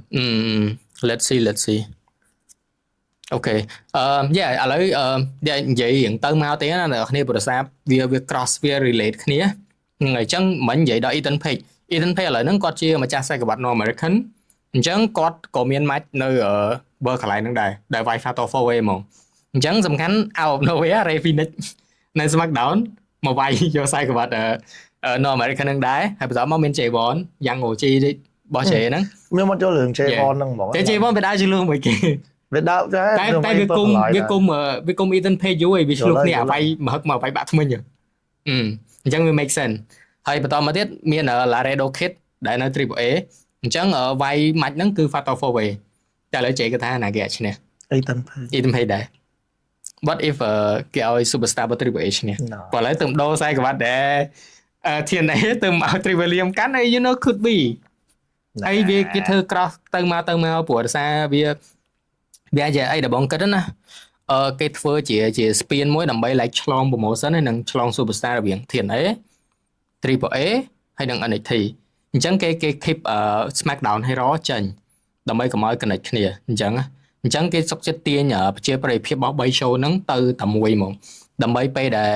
let's see okay ឥឡូវនិយាយរៀងទៅមកទេណាអ្នកគ្នាប្រសាវា cross វា relate គ្នាហ្នឹងហើយអញ្ចឹងមិននិយាយដល់ Ethan Page ឥឡូវហ្នឹងគាត់ជាម្ចាស់សកវត្ត North American អញ្ចឹងគាត់ក៏មាន match នៅបើកន្លែងហ្នឹងដែរវាយ Fatal 4way ហ្មងអញ្ចឹងសំខាន់ out of nowhere Rey Fenix នៅ SmackDown មកវាយយកសកវត្ត North American ហ្នឹងដែរហើយបន្តមកមាន J1 យ៉ាង OG របស់ J ហ្នឹងមានមកចូលរឿង J1 ហ្នឹងហ្មងតែ J1 វាដើរជាលឿងមួយគេវាដើរតែវាគុំ Ethan Page យូរហើយវាឆ្លុះគ្នាអាវាយមហឹកមកវាយបាក់ថ្មិញអញ្ចឹងវា make sense ហើយបន្តមកទៀតមាន Laredo Kid ដែលនៅ Triple A អញ្ចឹងវាយ match ហ្នឹងគឺ Fatal 4way តែឥឡូវ J គេថាណាគេអាចឈ្នះ Ethan Page ដែរ what if គេឲ្យ superstar របស់ Triple A ឈ្នះបើឥឡូវទៅដូរខ្សែក្រវ៉ាត់ដែរ TNA ទៅមក Triple William កាន់ហើយ you know could be ហើយវាគេធ្វើ cross ទៅមកព្រោះដោយសារវាជាអីដែលបងគិតណាគេធ្វើជា spin មួយដើម្បី like ឆ្លង promotion ហើយនឹងឆ្លង superstar រវាង TNA Triple A ហើយនឹង NXT អញ្ចឹងគេ keep SmackDown ហើយ Raw ចេញដើម្បីកុំឲ្យ connect គ្នាអញ្ចឹងគេសុកចិត្តទាញប្រជាប្រិយភាពរបស់ 3 show ហ្នឹងទៅតែមួយហ្មងដើម្បីពេលដែល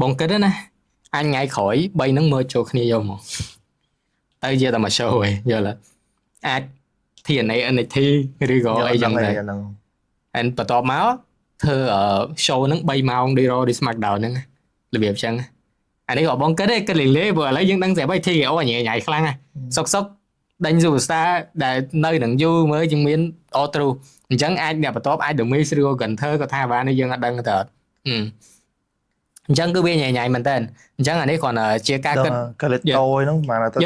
បងគិតណាអញថ្ងៃក្រោយ 3 ហ្នឹងមើលចូលគ្នាយកហ្មងទៅជាតែមួយ show ឯងយល់អាច TNA NXT ឬក៏អីយ៉ាងដែរហើយបន្ទាប់មកធ្វើ show ហ្នឹង3ម៉ោងដូច Raw ដូច SmackDown ហ្នឹងរបៀបចឹងអានេះក៏បងគិតទេគិតលេព្រោះឥឡូវយើងដឹងស្រាប់ហើយ TKO ញ៉ៃខ្លាំងណាសុកដេញ superstar ដែលនៅនឹងយូរមើលជាងមាន outro អញ្ចឹងអាចអ្នកបន្ទាប់អាច Demis ឬក៏ Gunter ក៏ថាបានយើងអត់ដឹងទៅអត់អញ្ចឹងគឺវាញ៉ៃមែនតើអញ្ចឹងអានេះគ្រាន់តែជាការគិត Kalito ហ្នឹងបានទៅ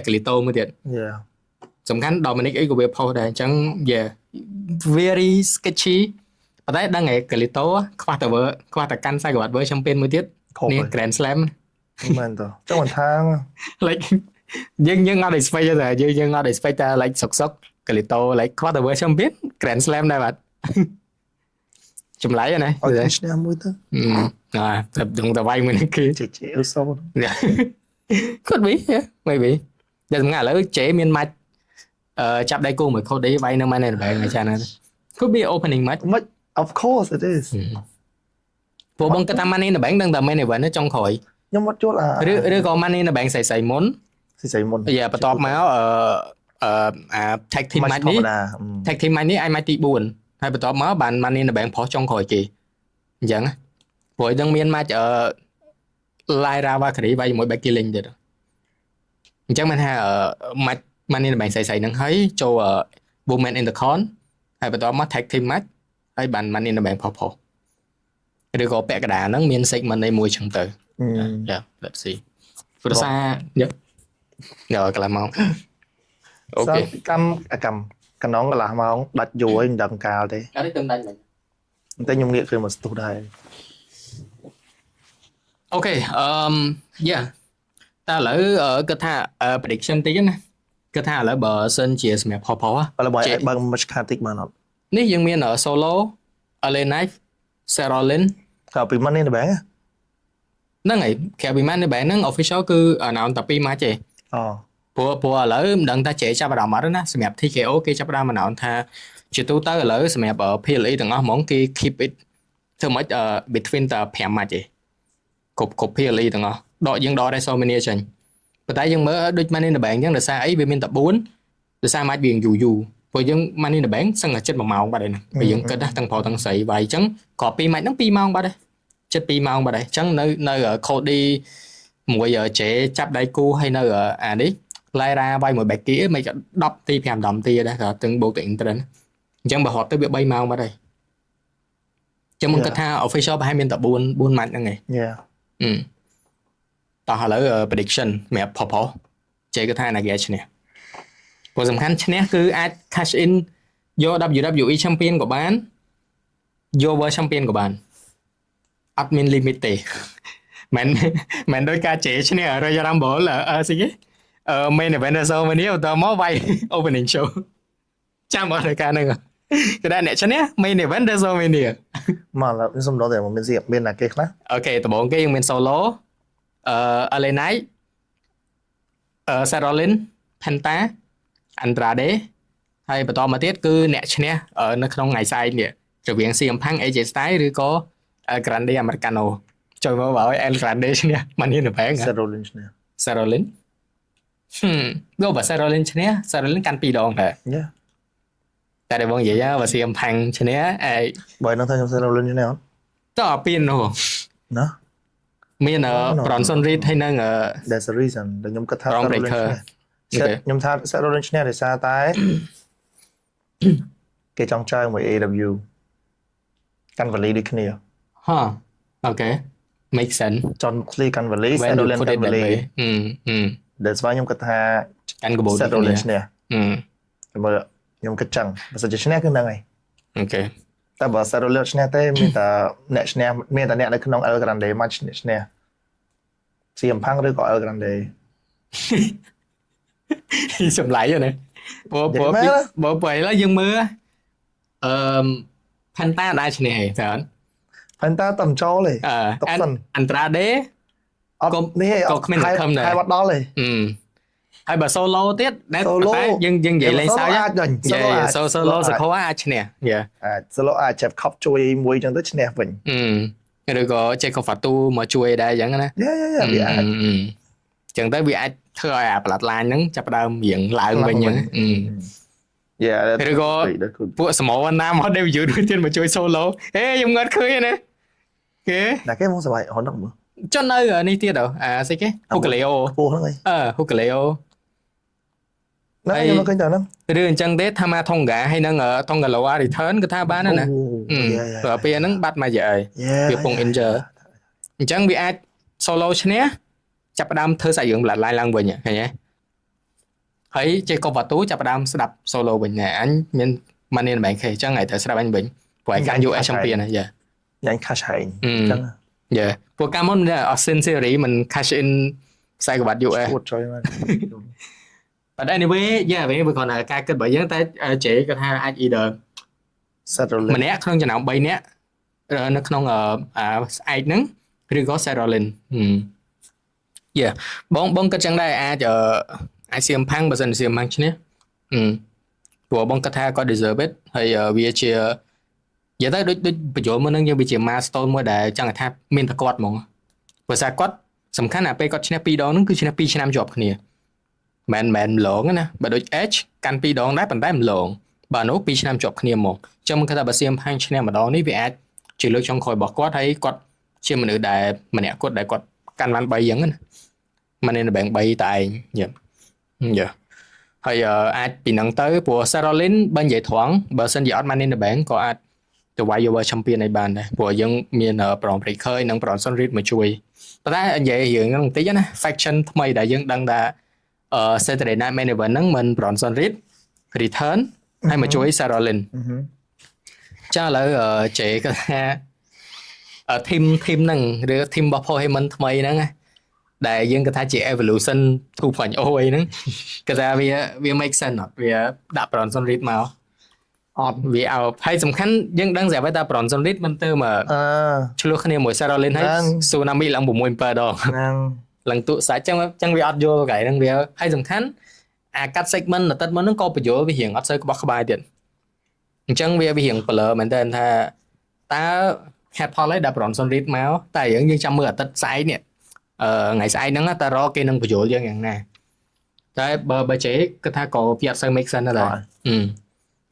Kalito មួយទៀតសំខាន់ Dominic អីក៏វាផុសដែរអញ្ចឹង very sketchy ប៉ុន្តែដឹងឯ Kalito ខ្វះតែកាន់ខ្សែក្រវ៉ាត់ version champion មួយទៀតនេះ Grand Slam មែនតើចង់ថា like យើងអត់ expect ទេយើងអត់ expect តែ like សុក Kalito like ខ្វះតែ version champion Grand Slam ដែរបាទចម្លែកណាអត់ឈ្នះមួយទៅតែដឹងតែវាយមួយនេះគេជេអ៊ូសូ could be maybe តែសម្ងាត់ឥឡូវជេមាន match ចាប់ដៃគូមួយ Cody វាយនៅ Money in the Bank អាចារ្យណា could be opening match of course it is ព្រោះបងគាត់ថា Money in the Bank ដឹងតែ main event ចុងក្រោយខ្ញុំអត់យល់ឬក៏ Money in the Bank ស្អីមុនយ៉ាបន្ទាប់មកtag team match នេះ tag team match នេះអាច match ទី4ហើយបន្ទាប់មកបាន Money in the Bank ផុសចុងក្រោយគេអញ្ចឹងព្រោះនឹងមាន match Lyra Valkyrie វាយជាមួយ Becky Lynch ទៀតអញ្ចឹងមិនថា match Man in the bank ស្អីហ្នឹងហើយចូល Women in the Con ហើយបន្តមក Tag Team Match ហើយបាន Man in the bank ផុសឬក៏ពាក់កណ្ដាលហ្នឹងមាន segment មួយចឹងទៅ Yeah let's see ព្រោះសារយកកន្លះម៉ោងអូខេកណ្ដងកន្លះម៉ោងដាច់យូរហើយមិនដឹងកាលទេអត់ទេដាច់មិនតែខ្ញុំងាកឃើញមកស្ទុះដែរអូខេyeah តែឥឡូវគិតថា prediction តិចណាគិតថាឥឡូវបើសិនជាសម្រាប់ផុសឥឡូវបើមិនខាតតិចបានអត់នេះយើងមាន solo Alena Sarolin ក៏ពីមិននេះដែរហ្នឹងហើយក្រៅពីមិននេះបែរហ្នឹង official គឺ announce តែ2 match ទេព្រោះឥឡូវមិនដឹងថាជេចាប់អារម្មណ៍អត់ណាសម្រាប់ TKO គេចាប់ដើម announce ថាជាទូទៅឥឡូវសម្រាប់ PLE ទាំងអស់ហ្មងគេ keep it ធ្វើម៉េច between តែ5 match ទេគ្រប់ PLE ទាំងអស់យើងដក WrestleMania ចេញប៉ុន្តែយើងមើលដូច Money in the Bank អញ្ចឹងដោយសារអីវាមានតែ4ដោយសារ match វាយូរព្រោះយើង Money in the Bank សឹងតែចិត្ត1ម៉ោងបាត់ហើយហ្នឹងពេលយើងគិតណាទាំងប្រុសទាំងស្រីវាយអញ្ចឹងក៏2 match ហ្នឹង2ម៉ោងបាត់ហើយចិត្ត2ម៉ោងបាត់ហើយអញ្ចឹងនៅ Cody មួយជេចាប់ដៃគូហើយនៅអានេះឡៃរ៉ាវាយមួយ Becky មិនក៏10ទី5 10ទីដែរក៏ទាំងបូកទៅ internet អញ្ចឹងបើហត់ទៅវា3ម៉ោងបាត់ហើយចាំមិនគិតថា official ប្រហែលមានតែ4 match ហ្នឹងឯងតោះឥឡូវ prediction សម្រាប់ផុសជេគឺថាណាគេឈ្នះព្រោះសំខាន់ឈ្នះគឺអាច cash in យក WWE champion ក៏បានយក World champion ក៏បានអត់មាន limit ទេមិនដោយការជេឈ្នះ Royal Rumble ស្អីគេmain event WrestleMania ដល់មកវាយ opening show ចាំអត់ដល់ការហ្នឹងគេដាក់អ្នកឈ្នះ main event WrestleMania មកឡើយសំដៅតែមានណាគេខ្លះអូខេដំបូងគេយើងមាន Solo Alena Sarolin Penta Andrade ហើយបន្តមកទៀតគឺអ្នកឈ្នះនៅក្នុងថ្ងៃស្អែកនេះរវាង CM Punk AJ Styles ឬក៏ Grande Americano ចូលមកបើឲ្យ El Grande ឈ្នះ Money in the Bank Sarolin ឈ្នះ Sarolin បើ Sarolin ឈ្នះ Sarolin កាន់2ដងដែរតែបងនិយាយបើ CM Punk ឈ្នះបើនឹងថាខ្ញុំ Sarolin ឈ្នះអត់តើអពីនោះណាមាន Bronson Reed ហើយនឹង There's a reason ដែលខ្ញុំគិតថា Sarolin ខ្ញុំថា Sarolin ឈ្នះដោយសារតែគេចង់ចើមួយ AW កាន់វលីដូចគ្នាអូខេ make sense John Moxley កាន់វលី Sarolin កាន់វលីដែលស្វាខ្ញុំគិតថាកាន់កបូត Sarolin ឈ្នះមើលខ្ញុំគិតចឹងបើសិនជាឈ្នះគឺហ្នឹងហើយអូខេតែបើ Sarolin ឈ្នះទេមានតែអ្នកឈ្នះមានតែអ្នកនៅក្នុង El Grande match ឈ្នះ CM Punk ឬក៏ El Grande សម្លាយណាបើឥឡូវយើងមើលPenta ដែរឈ្នះហ៎ច្រើន Penta តំចូលទេតុកសិន Andrade អត់នេះក៏គ្មានតែខំដែរហើយបាត់ដល់ទេហើយបើ solo ទៀតតែយើងនិយាយលេងសើចsolo សខោអាចឈ្នះអាច solo អាច Jeff Cobb ជួយមួយចឹងទៅឈ្នះវិញឬក៏ Jacob Fatu មកជួយដែរចឹងណាវាអាចចឹងទៅវាអាចធ្វើឲ្យអា bloodline ហ្នឹងចាប់ដើមរៀងឡើងវិញចឹងឬក៏ពួក Samoa ណាមក debut មួយទៀតមកជួយ solo ខ្ញុំងត់ឃើញណាគេមកសប្បាយអត់ដល់មើលចុះនៅនេះទៀតស្អីគេ Hukaleo ពោះហ្នឹងហើយHukaleo ណាខ្ញុំមកឃើញតើហ្នឹងឬអញ្ចឹងទេថាមក Tonga ហើយនឹង Tongaloa return គឺថាបានណាព្រោះពេលហ្នឹងបាត់មកយាយវាពង injure អញ្ចឹងវាអាច solo ឈ្នះចាប់ផ្ដើមធ្វើសាច់រឿង bloodline ឡើងវិញឃើញទេហើយចេះកបវ៉ាទូចាប់ផ្ដើមស្ដាប់ solo វិញណែអញមាន Money in the Bank អញ្ចឹងឲ្យត្រូវស្ដាប់អញវិញព្រោះឯងកាន់ US champion ហ៎យ៉ាញ cash ហែងអញ្ចឹងព្រោះកាលមុន Austin Theory មិន cash in ខ្សែក្បាត់ US អួតចុយមក But anyway វាគ្រាន់តែការគិតរបស់យើងតែជេគាត់ថាអាច either ម្នាក់ក្នុងចំណោម3នាក់នៅក្នុងស្អែកហ្នឹងឬក៏ Sarolin បងគិតចឹងដែរអាចCM Punk បើសិន CM Punk ឈ្នះព្រោះបងគិតថាគាត់ deserve it ហើយវាជានិយាយទៅដូចបញ្ចូលមកនឹងយើងវាជា milestone មួយដែលចង់ថាមានតែគាត់ហ្មងព្រោះថាគាត់សំខាន់ណាស់ពេលគាត់ឈ្នះ2ដងហ្នឹងគឺឈ្នះ2ឆ្នាំជាប់គ្នាមិនម្លងណាបើដូច Edge កាន់2ដងដែរប៉ុន្តែម្លងបើនោះ2ឆ្នាំជាប់គ្នាមកចឹងមិនគិតថាបើ CM Punk ឈ្នះម្ដងនេះវាអាចជាលើកចុងក្រោយរបស់គាត់ហើយគាត់ជាមនុស្សដែលម្នាក់គាត់ដែលគាត់កាន់បាន3អញ្ចឹងណាមិននៅបែង3តែឯង ហើយអាចពីនឹងទៅព្រោះ Sarolin បើនិយាយត្រង់បើសិនជាអត់ Money in the Bank ក៏អាចទៅវាយ World Champion ឲ្យបានដែរព្រោះយើងមានប្រងព្រៃខើយនិង Bronson Reed មកជួយប៉ុន្តែនិយាយរឿងហ្នឹងបន្តិចណា faction ថ្មីដែលយើងដឹងថាSaturday Night Main Event ហ្នឹងមិន Bronson Reed return ហើយមកជួយ Sarolin ចាឥឡូវជេគាត់ថាteam ហ្នឹងឬ team របស់ Paul Heyman ថ្មីហ្នឹងដែលយើងគាត់ថាជា evolution 2.0 អីហ្នឹងគាត់ថាវា make sense អត់វាដាក់ Bronson Reed មកអត់វាឲ្យហើយសំខាន់យើងដឹងស្រាប់ហើយថា Bronson Reed មិនទៅមកឆ្លោះគ្នាមួយ Sarolin ហើយ Tsunami ឡើង 6-7 ដងហ្នឹងឡើងទូសាច់ចឹងវាអត់យល់កែហ្នឹងវាហើយសំខាន់អាកាត់ segment ទៅមុនហ្នឹងក៏បញ្យល់វារៀងអត់សូវក្បោះក្បាយទៀតអញ្ចឹងវារៀងប្លើមែនតើថាតើ head Paul ឲ្យដាក់ Bronson Reed មកតែយើងចាំមើលអាទិត្យស្អែកនេះថ្ងៃស្អែកហ្នឹងតើរកគេនឹងបញ្យល់យើងយ៉ាងណាតែបើជេគាត់ថាក៏វាអត់សូវ make sense ដែរ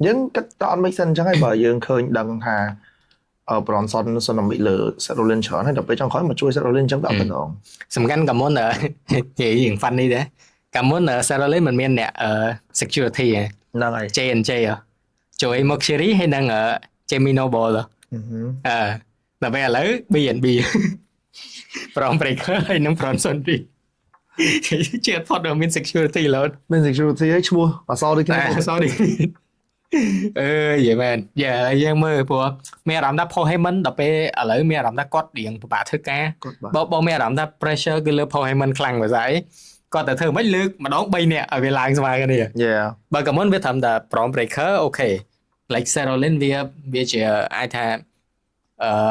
យើងគិតតអត់ make sense អញ្ចឹងហើយបើយើងឃើញដឹងថាBronson សុនមីលើ Sarolin ច្រើនហើយដល់ពេលចុងក្រោយមកជួយ Sarolin អញ្ចឹងដល់ម្ដងសំខាន់កាមុននិយាយ funny ដែរកាមុន Sarolin មិនមានអ្នក security ហ្នឹងហើយ J&J ជួយ Moxley ហើយនឹង Jamie Noble ដល់ពេលឥឡូវ B&B ប្រង breaker ហើយនឹង Bronson Reed ជាអត់ផុតមាន security ឡើយមាន security ហើយឈ្មោះអសរដូចគ្នាអសរដូចយីមែនយើងមើលព្រោះមានអារម្មណ៍ថា Paul Heyman ដល់ពេលឥឡូវមានអារម្មណ៍ថាគាត់រៀងពិបាកធ្វើការបើមានអារម្មណ៍ថា pressure គឺលើ Paul Heyman ខ្លាំងបើស្អីគាត់ទៅធ្វើមិនលើកម្ដង3នាក់ឲ្យវាឡើងស្មើគ្នាបើកាមុនវាត្រឹមតែ Prom Breaker អូខេ like Sarolin វាជាអាចថា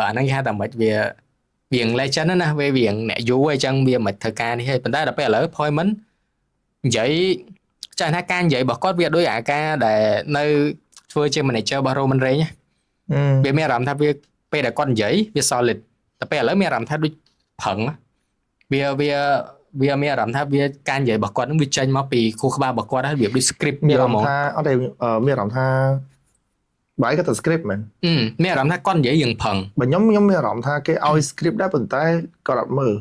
អាហ្នឹងគេហៅថាមិនវារៀង legend ណាវារៀងអ្នកយូរអញ្ចឹងវាមិនធ្វើការនេះទេប៉ុន្តែដល់ពេលឥឡូវ Paul Heyman និយាយចាស់ថាការនិយាយរបស់គាត់វាដូចអាការដែលនៅធ្វើជា manager របស់ Roman Reigns វាមានអារម្មណ៍ថាវាពេលដែលគាត់និយាយវា solid តែពេលឥឡូវមានអារម្មណ៍ថាដូចប្រឹងវាមានអារម្មណ៍ថាវាការនិយាយរបស់គាត់នឹងវាចេញមកពីខួរក្បាលរបស់គាត់ហើយវាដូច script មានអារម្មណ៍ថាអត់ទេមានអារម្មណ៍ថាបាយគាត់ទៅ script មែនមានអារម្មណ៍ថាគាត់និយាយរឿងប្រឹងបើខ្ញុំមានអារម្មណ៍ថាគេឲ្យ script ដែរប៉ុន្តែគាត់អត់មើល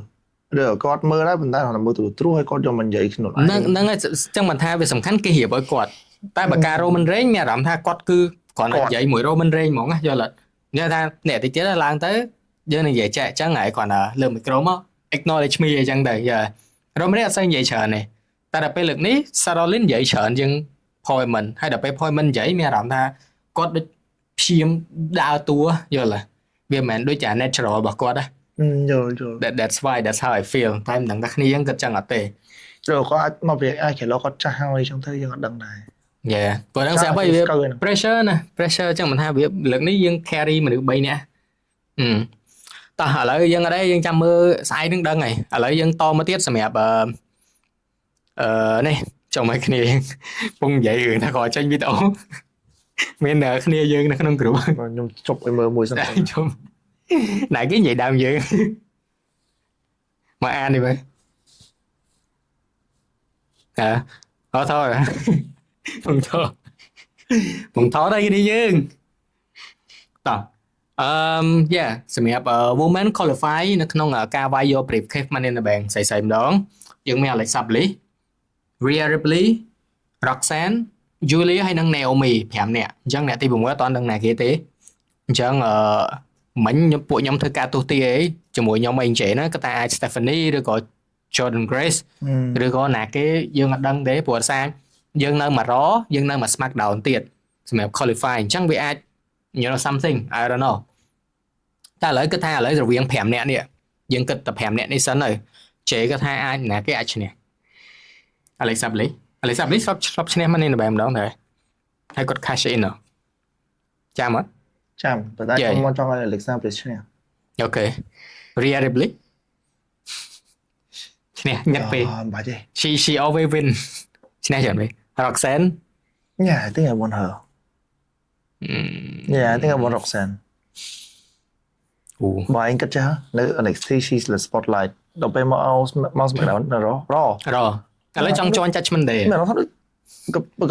ឬគាត់មើលដែរប៉ុន្តែគាត់មើលទ្រួហើយគាត់យកមកនិយាយខ្លួនឯងហ្នឹងហើយចឹងមិនថាវាសំខាន់គេរៀបឲ្យគាត់តែបើការ Roman Reigns មានអារម្មណ៍ថាគាត់គឺគ្រាន់តែនិយាយមួយ Roman Reigns ហ្មងណាយល់អត់និយាយថាអ្នកតិចទៀតឡើងទៅយើងនឹងនិយាយចែកអញ្ចឹងហើយគ្រាន់តែលើមីក្រូមក acknowledge me អញ្ចឹងទៅRoman Reigns អត់សូវនិយាយច្រើនទេតែដល់ពេលលើកនេះ Sarolin និយាយច្រើនជាង Paul Heyman ហើយដល់ពេល Paul Heyman និយាយមានអារម្មណ៍ថាគាត់ដូចព្យាមដើរតួយល់វាមិនមែនដូចជា natural របស់គាត់ណាយល់ that's why that's how I feel តែមិនដឹងថាគ្នាយើងគិតចឹងអត់ទេគាត់អាចមកវាអាចគេលោកគាត់ចាស់ហើយចឹងទៅយើងអត់ដឹងដែរព្រោះដឹងស្រាប់ហើយវា pressure ណា pressure ចឹងមិនថាវាលើកនេះយើង carry មនុស្ស3នាក់តោះឥឡូវយើងអត់ទេយើងចាំមើលស្អែកនឹងដឹងហើយឥឡូវយើងតមកទៀតសម្រាប់នេះចុំឲ្យគ្នាពងនិយាយរឿងថាគាត់ចេញវីដេអូមានគ្នាយើងនៅក្នុងក្រុមខ្ញុំជប់ឲ្យមើលមួយសិនជុំណែគេនិយាយដើមយើងមកអាននេះមើលអត់ថយពងថយđâyយើងតោះសម្រាប់ women qualify នៅក្នុងការវាយយក briefcase Money in the Bank ស្អីម្ដងយើងមាន Alexa Bliss Rhea Ripley Roxanne Julia ហើយនិង Naomi 5នាក់អញ្ចឹងអ្នកទី6អត់ដឹងណាគេទេអញ្ចឹងមិញពួកខ្ញុំធ្វើការទូទីអីជាមួយខ្ញុំអីចេះណាក៏តែអាច Stephanie ឬក៏ Jordan Grace ឬក៏ណាគេយើងអត់ដឹងទេព្រោះសារយើងនៅមក Raw យើងនៅមក SmackDown ទៀតសម្រាប់ qualify អញ្ចឹងវាអាច you know something I don't know តែឥឡូវគឺថាឥឡូវរវាង5នាក់នេះយើងគិតតែ5នាក់នេះសិនទៅជេក៏ថាអាចណាគេអាចឈ្នះ Alexa Bliss ស្លប់ឈ្នះមកនេះនៅបែបម្ដងដែរហើយគាត់ cash in ចាំអត់ចាំប៉ុន្តែខ្ញុំមកចង់ឲ្យ Alexa Bliss ឈ្នះអូខេ Rhea Ripley ឈ្នះញឹកពេកបាច់ទេ she always win ឈ្នះច្រើនពេក Roxanne Yeah I think I want her Yeah I think I want Roxanne បើឯងគិតចាស់នៅ NXT she's the spotlight ដល់ពេលមកSmackDown នៅ Raw ឥឡូវចង់ join judgment ដែរមែនអត់ដូច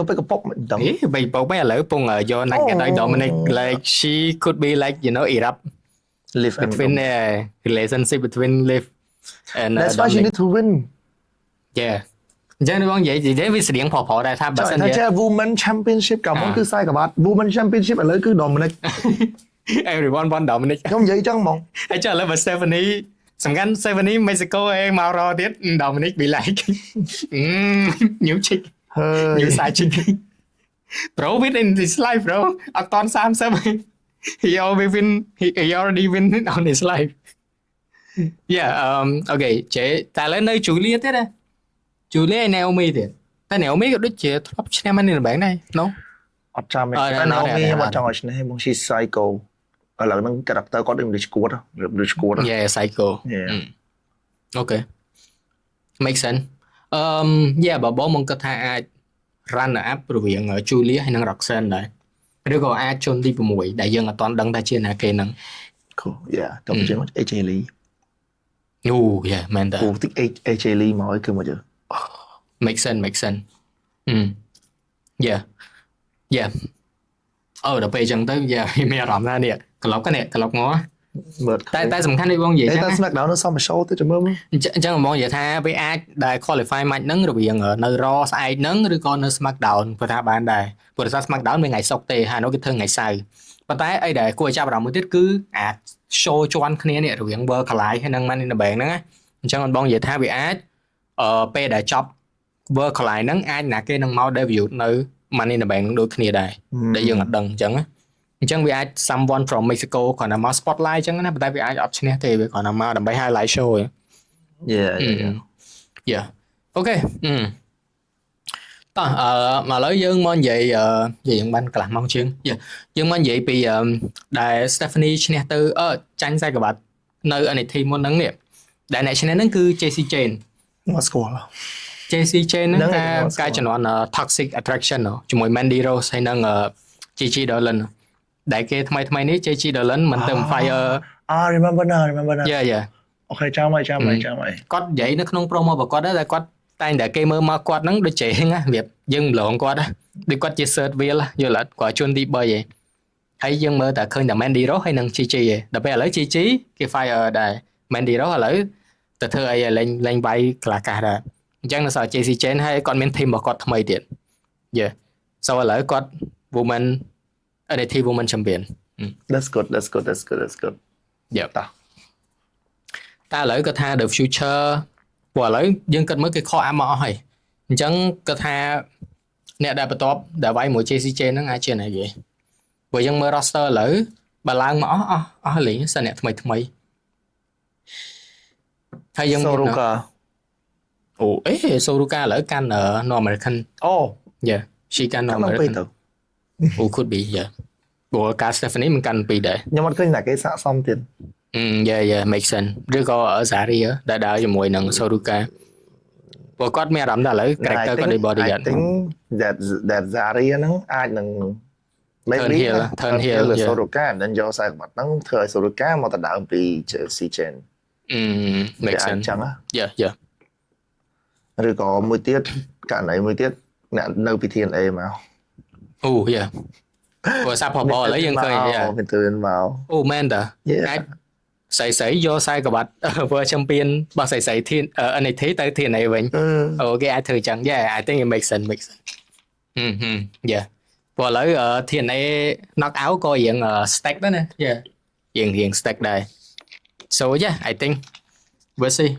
កប៉ុកមិនដឹងបីប៉ុកបែឥឡូវពងយក Nike ឲ្យ Dominic like she could be like you know erupt live between relationship between Liv and that's why she need to win yeah ចឹងបងនិយាយវាស្រៀងផដែរថាបើសិនជា Women Championship កាលមុនគឺខ្សែក្បាត់ Women Championship ឥឡូវគឺ Dominic everyone want Dominic ខ្ញុំនិយាយចឹងហ្មង ហើយចុះឥឡូវបើ Stephanie សំខាន់ Stephanie Mexico ឯងមករកទៀត Dominic be like new chick ហើយ new side chick bro win in his life bro អត់តន់30 he already win on his life yeah okay ចេតែឥឡូវនៅ Julia ទៀតណា Julia ឯ Naomi ទៀតតែ Naomi ក៏ដូចជាធ្លាប់ឈ្នះមកនេះបែងដែរ no អត់ចាំទេតែ Naomi ខ្ញុំអត់ចង់ឲ្យឈ្នះបង she psycho ឥឡូវហ្នឹង character គាត់ដូចឈួតដូចឈួត yeah psycho okay make sense yeah បើបងគាត់ថាអាច run up រវាង Julia ហើយនិង Roxanne ដែរឬក៏អាចជន់ទី6ដែលយើងអត់ទាន់ដឹងថាជាណាគេហ្នឹង cool yeah តោះជិះមក AJ Lee yeah មែនតើ តិច AJ Lee មកឲ្យគឺមកយើ make sense yeah ដល់ពេលអញ្ចឹងទៅ yeah មានអារម្មណ៍ថានេះក្លុកងតែសំខាន់នេះបងនិយាយចឹងតែ SmackDown នៅសម show ទៅចាំមើលអញ្ចឹងបងនិយាយថាវាអាចដែល qualify match ហ្នឹងរវាងនៅ Raw ស្អែកហ្នឹងឬក៏នៅ SmackDown ព្រោះថាបានដែរព្រោះថា SmackDown មានថ្ងៃសុក្រទេហើយនោះគេធ្វើថ្ងៃសៅរ៍ប៉ុន្តែអីដែលគួរចាប់អារម្មណ៍មួយទៀតគឺអាច show ជាន់គ្នានេះរវាង World Collide ហើយនិង Money in the Bank ហ្នឹងណាអញ្ចឹងបងនិយាយថាវាអាចពេលដែលចប់ World Collide ហ្នឹងអាចណាគេនឹងមក debut នៅ Money in the Bank ដូចគ្នាដែរដែលយើងអត់ដឹងអញ្ចឹងណាអញ្ចឹងវាអាច someone from Mexico គាត់ណាមក spotlight អញ្ចឹងណាប៉ុន្តែវាអាចអត់ឈ្នះទេវាគាត់ណាមកដើម្បី highlight show yeah okay តោះមកឥឡូវយើងមកនិយាយយើងបានកន្លះម៉ោងជាងយើងមកនិយាយពីដែល Stephanie ឈ្នះទៅចាញ់ខ្សែក្បាត់នៅ NXT មុនហ្នឹងនេះដែលអ្នកឈ្នះហ្នឹងគឺ JC Jane មកស្គាល់ JC Jane ហ្នឹងថាការជំនាន់ Toxic Attraction ជាមួយ Mandy Rose ហើយនិង Gigi Dolan ដែលគេថ្មីនេះ Gigi Dolan មិនទៅ Fire remember now yeah អូខេចាំហើយគាត់និយាយនៅក្នុង promo របស់គាត់ដែរតែគាត់តែតែគេមើលមកគាត់ហ្នឹងដូចចេះហ្នឹងវាយើងម្លងគាត់ដូចគាត់ជា third wheel យល់អត់គាត់ជួនទី3ឯងហើយយើងមើលតែឃើញតែ Mandy Rose ហើយនិង Gigi ឯងដល់ពេលឥឡូវ Gigi គេ fire ដែរ Mandy Rose ឥឡូវទៅធ្វើអីលេងវាយកន្លះកាសដែរអញ្ចឹងនៅសល់ JC Jane ហើយគាត់មាន team របស់គាត់ថ្មីទៀត yeah so ឥឡូវគាត់ woman NXT woman champion that's good yeah តែឥឡូវគាត់ថា the future ព្រោះឥឡូវយើងគិតមើលគេខកអាមកអស់ហើយអញ្ចឹងគាត់ថាអ្នកដែលបន្ទាប់ដែលវាយមួយ JCJ ហ្នឹងអាចជាណាគេព្រោះយើងមើល roster ឥឡូវបើឡើងមកអស់លេងសិនអ្នកថ្មីហើយយើង Soruka Soruka ឥឡូវកាន់ North American yeah she កាន់ North American could be yeah ព្រោះការ Stephanie មិនកាន់2ដែរខ្ញុំអត់ឃើញតែគេសាកសមទៀតyeah make sense ឬក៏ Zaria ដែលដើរជាមួយនឹង Soruka ព្រោះគាត់មានអារម្មណ៍ថាឥឡូវ character គាត់ដូច bodyguard I think that Zaria ហ្នឹងអាចនឹង maybe turn heel Soruka នឹងយកខ្សែក្បាត់ហ្នឹងធ្វើឲ្យ Soruka មកដណ្ដើមពី CJ make sense ចឹង yeah ឬក៏មួយទៀតករណីមួយទៀតអ្នកនៅពី TNA មកyeah ព្រោះសាប់ផបឥឡូវយើងឃើញមានទៅមកមែនតាអាចស្រីយកខ្សែក្បាត់ World Champion របស់ស្រីNXT ទៅ TNA វិញគេអាចធ្វើចឹង yeah I think it makes sense yeah ព្រោះឥឡូវ TNA knock out ក៏រៀង stack ដែរណា yeah រៀង stack ដែរ so yeah I think we'll see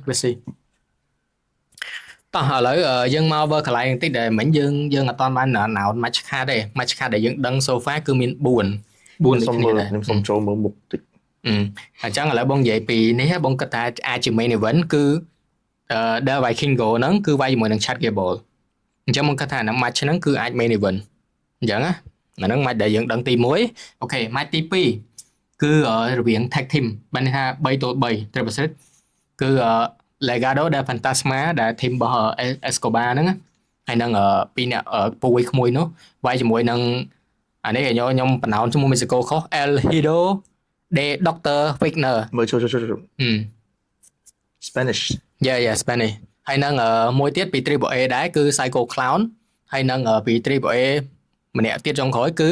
តោះឥឡូវយើងមក World Collide បន្តិចដែលមិញយើងអត់ទាន់បានណោត match card ទេ match card ដែលយើងដឹង so far គឺមាន4ដូចគ្នាដែរខ្ញុំសុំចូលមើលមុខតិចអញ្ចឹងឥឡូវបងនិយាយពីនេះបងគិតថាអាចជា main event គឺDel Vikingo ហ្នឹងគឺវាយជាមួយនឹង Chad Gable អញ្ចឹងបងគិតថាអា match ហ្នឹងគឺអាច main event អញ្ចឹងណាអាហ្នឹង match ដែលយើងដឹងទី1អូខេ match ទី2គឺរវាង tag team បានន័យថា3-3 Triple Threat គឺ Legado del Fantasma ដែល team របស់ Escobar ហ្នឹងហើយនឹងពីរអ្នកពួយក្មួយនោះវាយជាមួយនឹងអានេះខ្ញុំបណ្ដោនជាមួយ Mexico ខុស El Hido de Dr. Wagner មើលចូលSpanish yeah Spanish ហើយនឹងមួយទៀតពី Triple A ដែរគឺ Psycho Clown ហើយនឹងពី Triple A ម្នាក់ទៀតចុងក្រោយគឺ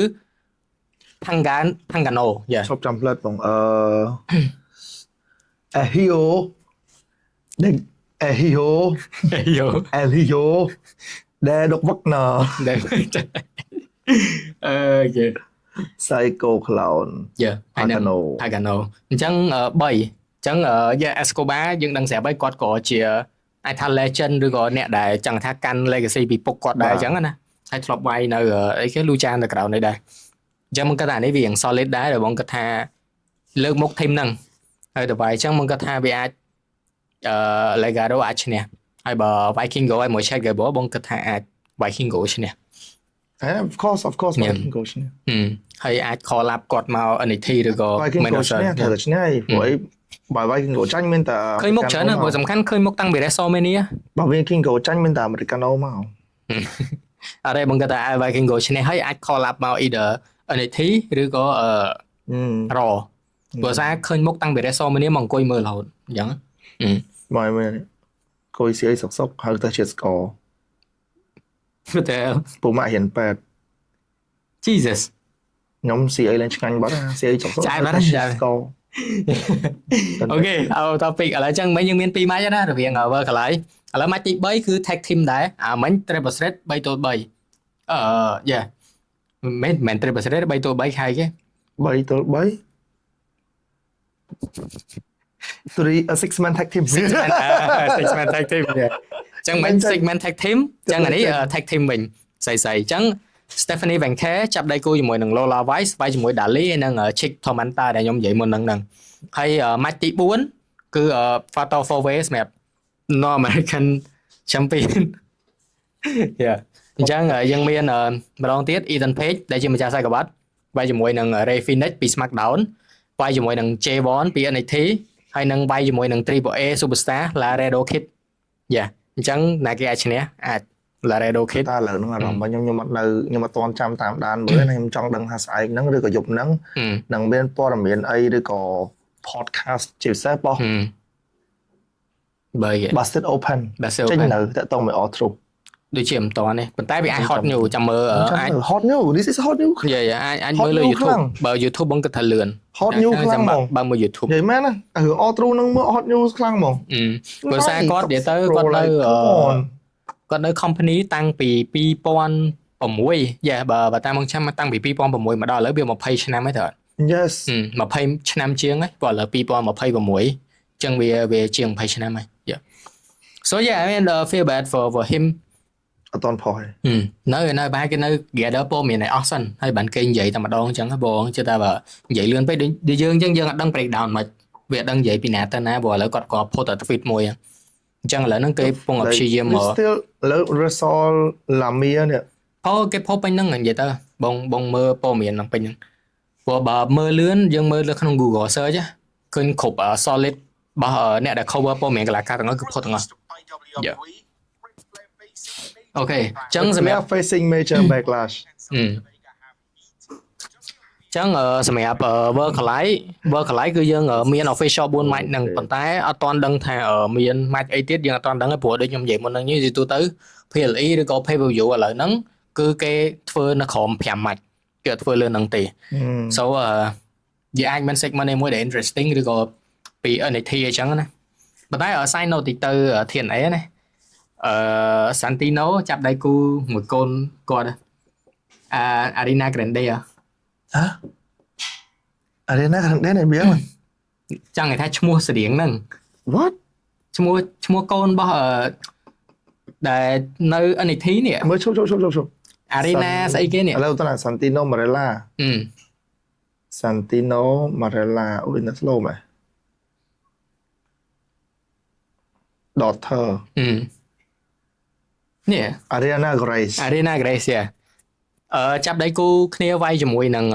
Pangano yeah ឈប់ចាំផ្លិតបងHio Elio Đe độc bất ngờ Psycho Clown Pagano អញ្ចឹង3 Escobar យើងដឹងស្រាប់ហើយគាត់ក៏ជាអាចថា legend ឬក៏អ្នកដែលចង់ថាកាន់ legacy ពីពុកគាត់ដែរអញ្ចឹងណាហើយធ្លាប់វាយនៅអីគេ Lucha Underground នេះដែរអញ្ចឹងមកគាត់ថានេះវាយ៉ាង solid ដែរដែលបងគាត់ថាលើកមុខ team ហ្នឹងហើយទៅវាយអញ្ចឹងមកគាត់ថាវាអាចLegado អាចឈ្នះហើយបើ Vikingo ឲ្យមួយ check គេបងគាត់ថាអាច Vikingo ឈ្នះof course Vikingo ឈ្នះហើយអាច call up គាត់មក NXT ឬក៏ Vikingo ឈ្នះតែឈ្នះព្រោះបើ Vikingo ចាញ់មានតែឃើញមុខច្រើនណាស់ព្រោះសំខាន់ឃើញមុខតាំងពី WrestleMania បើ Vikingo ចាញ់មានតែ Americano មកអរេបងគាត់ថា Vikingo ឈ្នះហើយអាច call up មក either NXT ឬក៏Raw ព្រោះសារឃើញមុខតាំងពី WrestleMania មកអង្គុយមើលរហូតអញ្ចឹងមកមើលគួយស្អីសុកហៅទៅជាស្កតែពូម៉ាក់រៀនប៉ែត Jesus ខ្ញុំស៊ីអីឡើងឆ្ងាញ់បាត់ស៊ីអីសុកចាយបាត់ស្កអូខេเอา topic ឥឡូវចឹងមិញយើងមាន2 match ណារវាង World ឥឡូវ match ទី3គឺ tag team ដែរមិញ Triple Threat 3-3មិន Triple Threat 3-3 ខែគេ 3-3 6 man tag team 6 man tag team ចឹងមិន 6 man tag team ចឹងអានេះ tag team វិញស្អីចឹង Stephanie Van Care ចាប់ដៃគូជាមួយនឹង Lola Vice វាយជាមួយ Dali និង Chick Tormenta ដែលខ្ញុំនិយាយមុនហ្នឹងហើយ match ទី4គឺ Fatal 4-way សម្រាប់ North American Champion អញ្ចឹងយើងមានម្ដងទៀត Ethan Page ដែលជាម្ចាស់ខ្សែក្បាត់វាយជាមួយនឹង Rey Fenix ពី SmackDown វាយជាមួយនឹង J1 ពី NXT ហើយនឹងវាយជាមួយនឹង Triple A Superstar Laredo Kid អញ្ចឹងណាគេអាចឈ្នះអាច Laredo Kid តែឥឡូវហ្នឹងអារម្មណ៍របស់ខ្ញុំអត់ទាន់ចាំតាមដានមើលណាខ្ញុំចង់ដឹងថាស្អែកហ្នឹងឬក៏យប់ហ្នឹងនឹងមានព័ត៌មានអីឬក៏ podcast ជាពិសេសរបស់ Busted Open ចេញនៅតាក់ទងមួយ Outro ដូចជាមិនតាន់ទេប៉ុន្តែវាអាច hot new ចាំមើលអាច hot new this is hot new អាចមើលលើ YouTube បើ YouTube បងគិតថាលឿន hot new ខ្លាំងហ្មងបើមើល YouTube និយាយមែនណារឿង outro នឹងមើល hot new ខ្លាំងហ្មងព្រោះសារគាត់និយាយទៅគាត់នៅ company តាំងពី2006បើតាមមកចាំតាំងពី2006មកដល់ឥឡូវវា20ឆ្នាំហើយតើ Yes 20ឆ្នាំជាងហើយព្រោះឥឡូវ2026ចឹងវាជាង20ឆ្នាំហើយ So yeah I mean feel bad for him អត់តន់ផុសទេនៅបែរគេនៅ gather ព័ត៌មានឲ្យអស់សិនហើយបានគេនិយាយតែម្ដងអញ្ចឹងបងជឿថាបើនិយាយលឿនពេកដូចយើងអញ្ចឹងយើងអត់ដឹង breakdown មិនវាអត់ដឹងនិយាយពីណាទៅណាព្រោះឥឡូវគាត់ក៏ post តែ tweet មួយអញ្ចឹងឥឡូវហ្នឹងគេពងព្យាយាមមក still ឥឡូវ Resol Lamia នេះគេ post ពេញហ្នឹងនិយាយទៅបងមើលព័ត៌មានហ្នឹងពេញហ្នឹងព្រោះបើមើលលឿនយើងមើលលើក្នុង Google search ឃើញគ្រប់ solid របស់អ្នកដែល cover ព័ត៌មានកន្លះកាតទាំងអស់គឺ post ទាំងអស់អូខេចឹងសម្រាប់ facing major backlash ចឹងសម្រាប់ World Collide គឺយើងមាន official 4 match ហ្នឹងប៉ុន្តែអត់ទាន់ដឹងថាមាន match អីទៀតយើងអត់ទាន់ដឹងទេព្រោះដូចខ្ញុំនិយាយមុនហ្នឹងនិយាយទូទៅ PLE ឬក៏ pay per view ឥឡូវហ្នឹងគឺគេធ្វើនៅក្រោម5 match គេអត់ធ្វើលើហ្នឹងទេ so វាអាចមាន segment មួយដែល interesting ឬក៏ពី NXT អញ្ចឹងណាប៉ុន្តែ side note ទៅ TNA ណាSantino ចាប់ដៃគូមួយកូនគាត់Ariana Grande Ariana Grande នេះមានចង់និយាយថាឈ្មោះស្រៀងហ្នឹង What ឈ្មោះកូនរបស់ដែលនៅ NXT នេះមើលជុំ Arena ស្អីគេនេះឥឡូវតើ Santino Marella Santino Marella អូយណាស់ slow មែន daughter នេះ Ariana Grace ចាប់ដៃគូគ្នាវាយជាមួយនឹង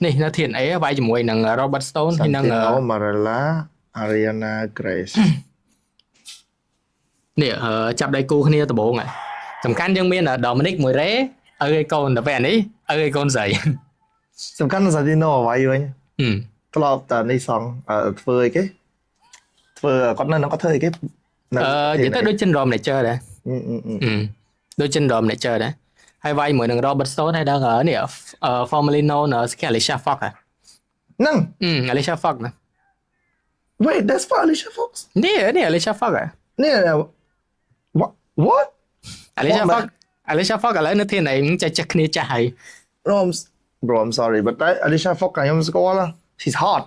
នេះនៅ TNA វាយជាមួយនឹង Robert Stone ហើយនឹង Marella Ariana Grace នេះចាប់ដៃគូគ្នាដំបូងហើយសំខាន់យើងមាន Dominic Moira ឲ្យកូនទៅពេលនេះឲ្យកូនស្រីសំខាន់ Santino វាយវិញធ្លាប់តែនេះសងធ្វើអីគេធ្វើគាត់នៅគាត់ធ្វើអីគេនិយាយទៅដូច General Manager ដែរដូច General Manager ដែរហើយវាយមួយនឹង Robert Stone ហើយដល់នេះ formerly known as Alicia Fox ហ្នឹងAlicia Fox ណា Wait that's for Alicia Fox នេះ Alicia Fox នេះ what Alicia Fox ឥឡូវនៅធានឯងចេះគ្នាចាស់ហើយ bro I'm sorry but Alicia Fox ខ្ញុំស្គាល់ she's hot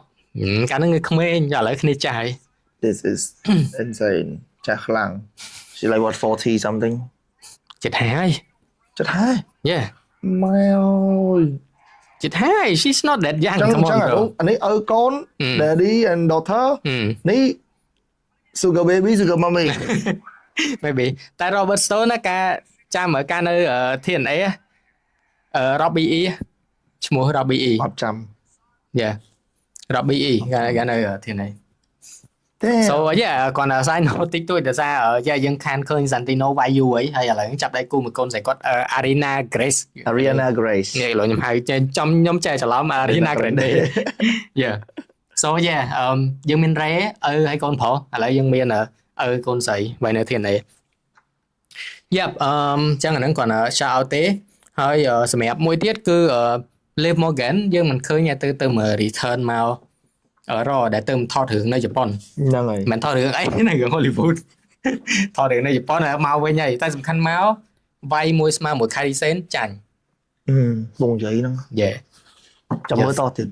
កាលហ្នឹងក្មេងឥឡូវគ្នាចាស់ហើយ this is insane ចាស់ខ្លាំង she like what 40 something ចិត្តហើយ yeah ម៉ែអើយ ចិត្តហើយ she's not that young ចឹងអានេះឪកូន daddy and daughter នេះ sugar baby sugar mommy maybe តែ Robert Stone ណាការចាំមើលការនៅ TNA Robbie E ឈ្មោះ Robbie E អត់ចាំ yeah Robbie E កាលនៅ TNA so yeah គាត់ sign តិចតួចដោយសារយើងខានឃើញ Santino វាយយូរហើយឥឡូវចាប់ដៃគូមួយកូនស្រីគាត់ Ariana Grace នេះឥឡូវខ្ញុំហៅខ្ញុំចេះច្រឡំ Ariana Grande yeah so yeah យើងមាន Ray ហើយកូនប្រុសឥឡូវយើងមានកូនស្រីវាយនៅ TNA yep ចឹងអាហ្នឹងគាត់ shout out ទេហើយសម្រាប់មួយទៀតគឺ Liv Morgan យើងមិនឃើញទៅមើល return មករដែលទៅថតរឿងនៅជប៉ុន ហ្នឹងហើយមិនថតរឿងអីនៅរឿង Hollywood ថតរឿងនៅជប៉ុនហើយមកវិញហើយតែសំខាន់មកវាយមួយស្មើមួយ Kairi Sane ចាញ់បងនិយាយហ្នឹង yeah ចាំមើលតទៀត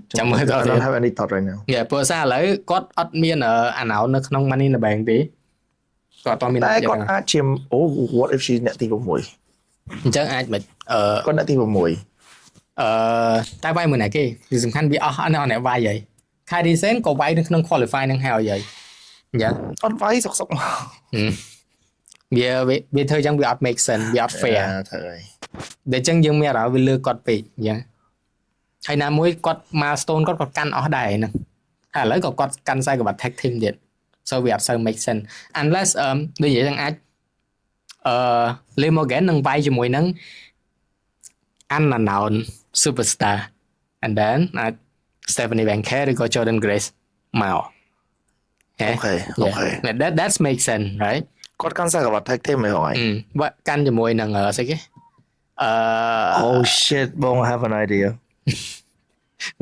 don't have any thought right now yeah ព្រោះសារឥឡូវគាត់អត់មានannounce នៅក្នុង Money in the Bank ទេគាត់អត់មានតែគាត់អាចជា what if she's អ្នកទី6អញ្ចឹងអាចមិនគាត់អ្នកទី6តែវាយមួយណាគេគឺសំខាន់វាអស់អ្នកវាយហើយ Kairi Sane ក៏វាយនៅក្នុង qualify នឹងហើយអញ្ចឹងអត់វាយសុកវាធ្វើអញ្ចឹងវាអត់ make sense វាអត់ fair ត្រូវហើយតែអញ្ចឹងយើងមានអារម្មណ៍វាលើគាត់ពេកអញ្ចឹងហើយណាមួយគាត់ milestone គាត់កាន់អស់ដែរហ្នឹងហើយឥឡូវក៏គាត់កាន់ខ្សែក្បាត់ tag team ទៀត so វាអត់សូវ make sense unless ដូចនិយាយហ្នឹងអាច Liv Morgan នឹងវាយជាមួយនឹង unknown superstar and then Stephanie Van Care ឬក៏ Jordan Grace មក okay that make sense right គាត់កាន់ខ្សែក្បាត់ tag team ហ្មងហើយកាន់ជាមួយនឹងស្អីគេoh shit បង I have an idea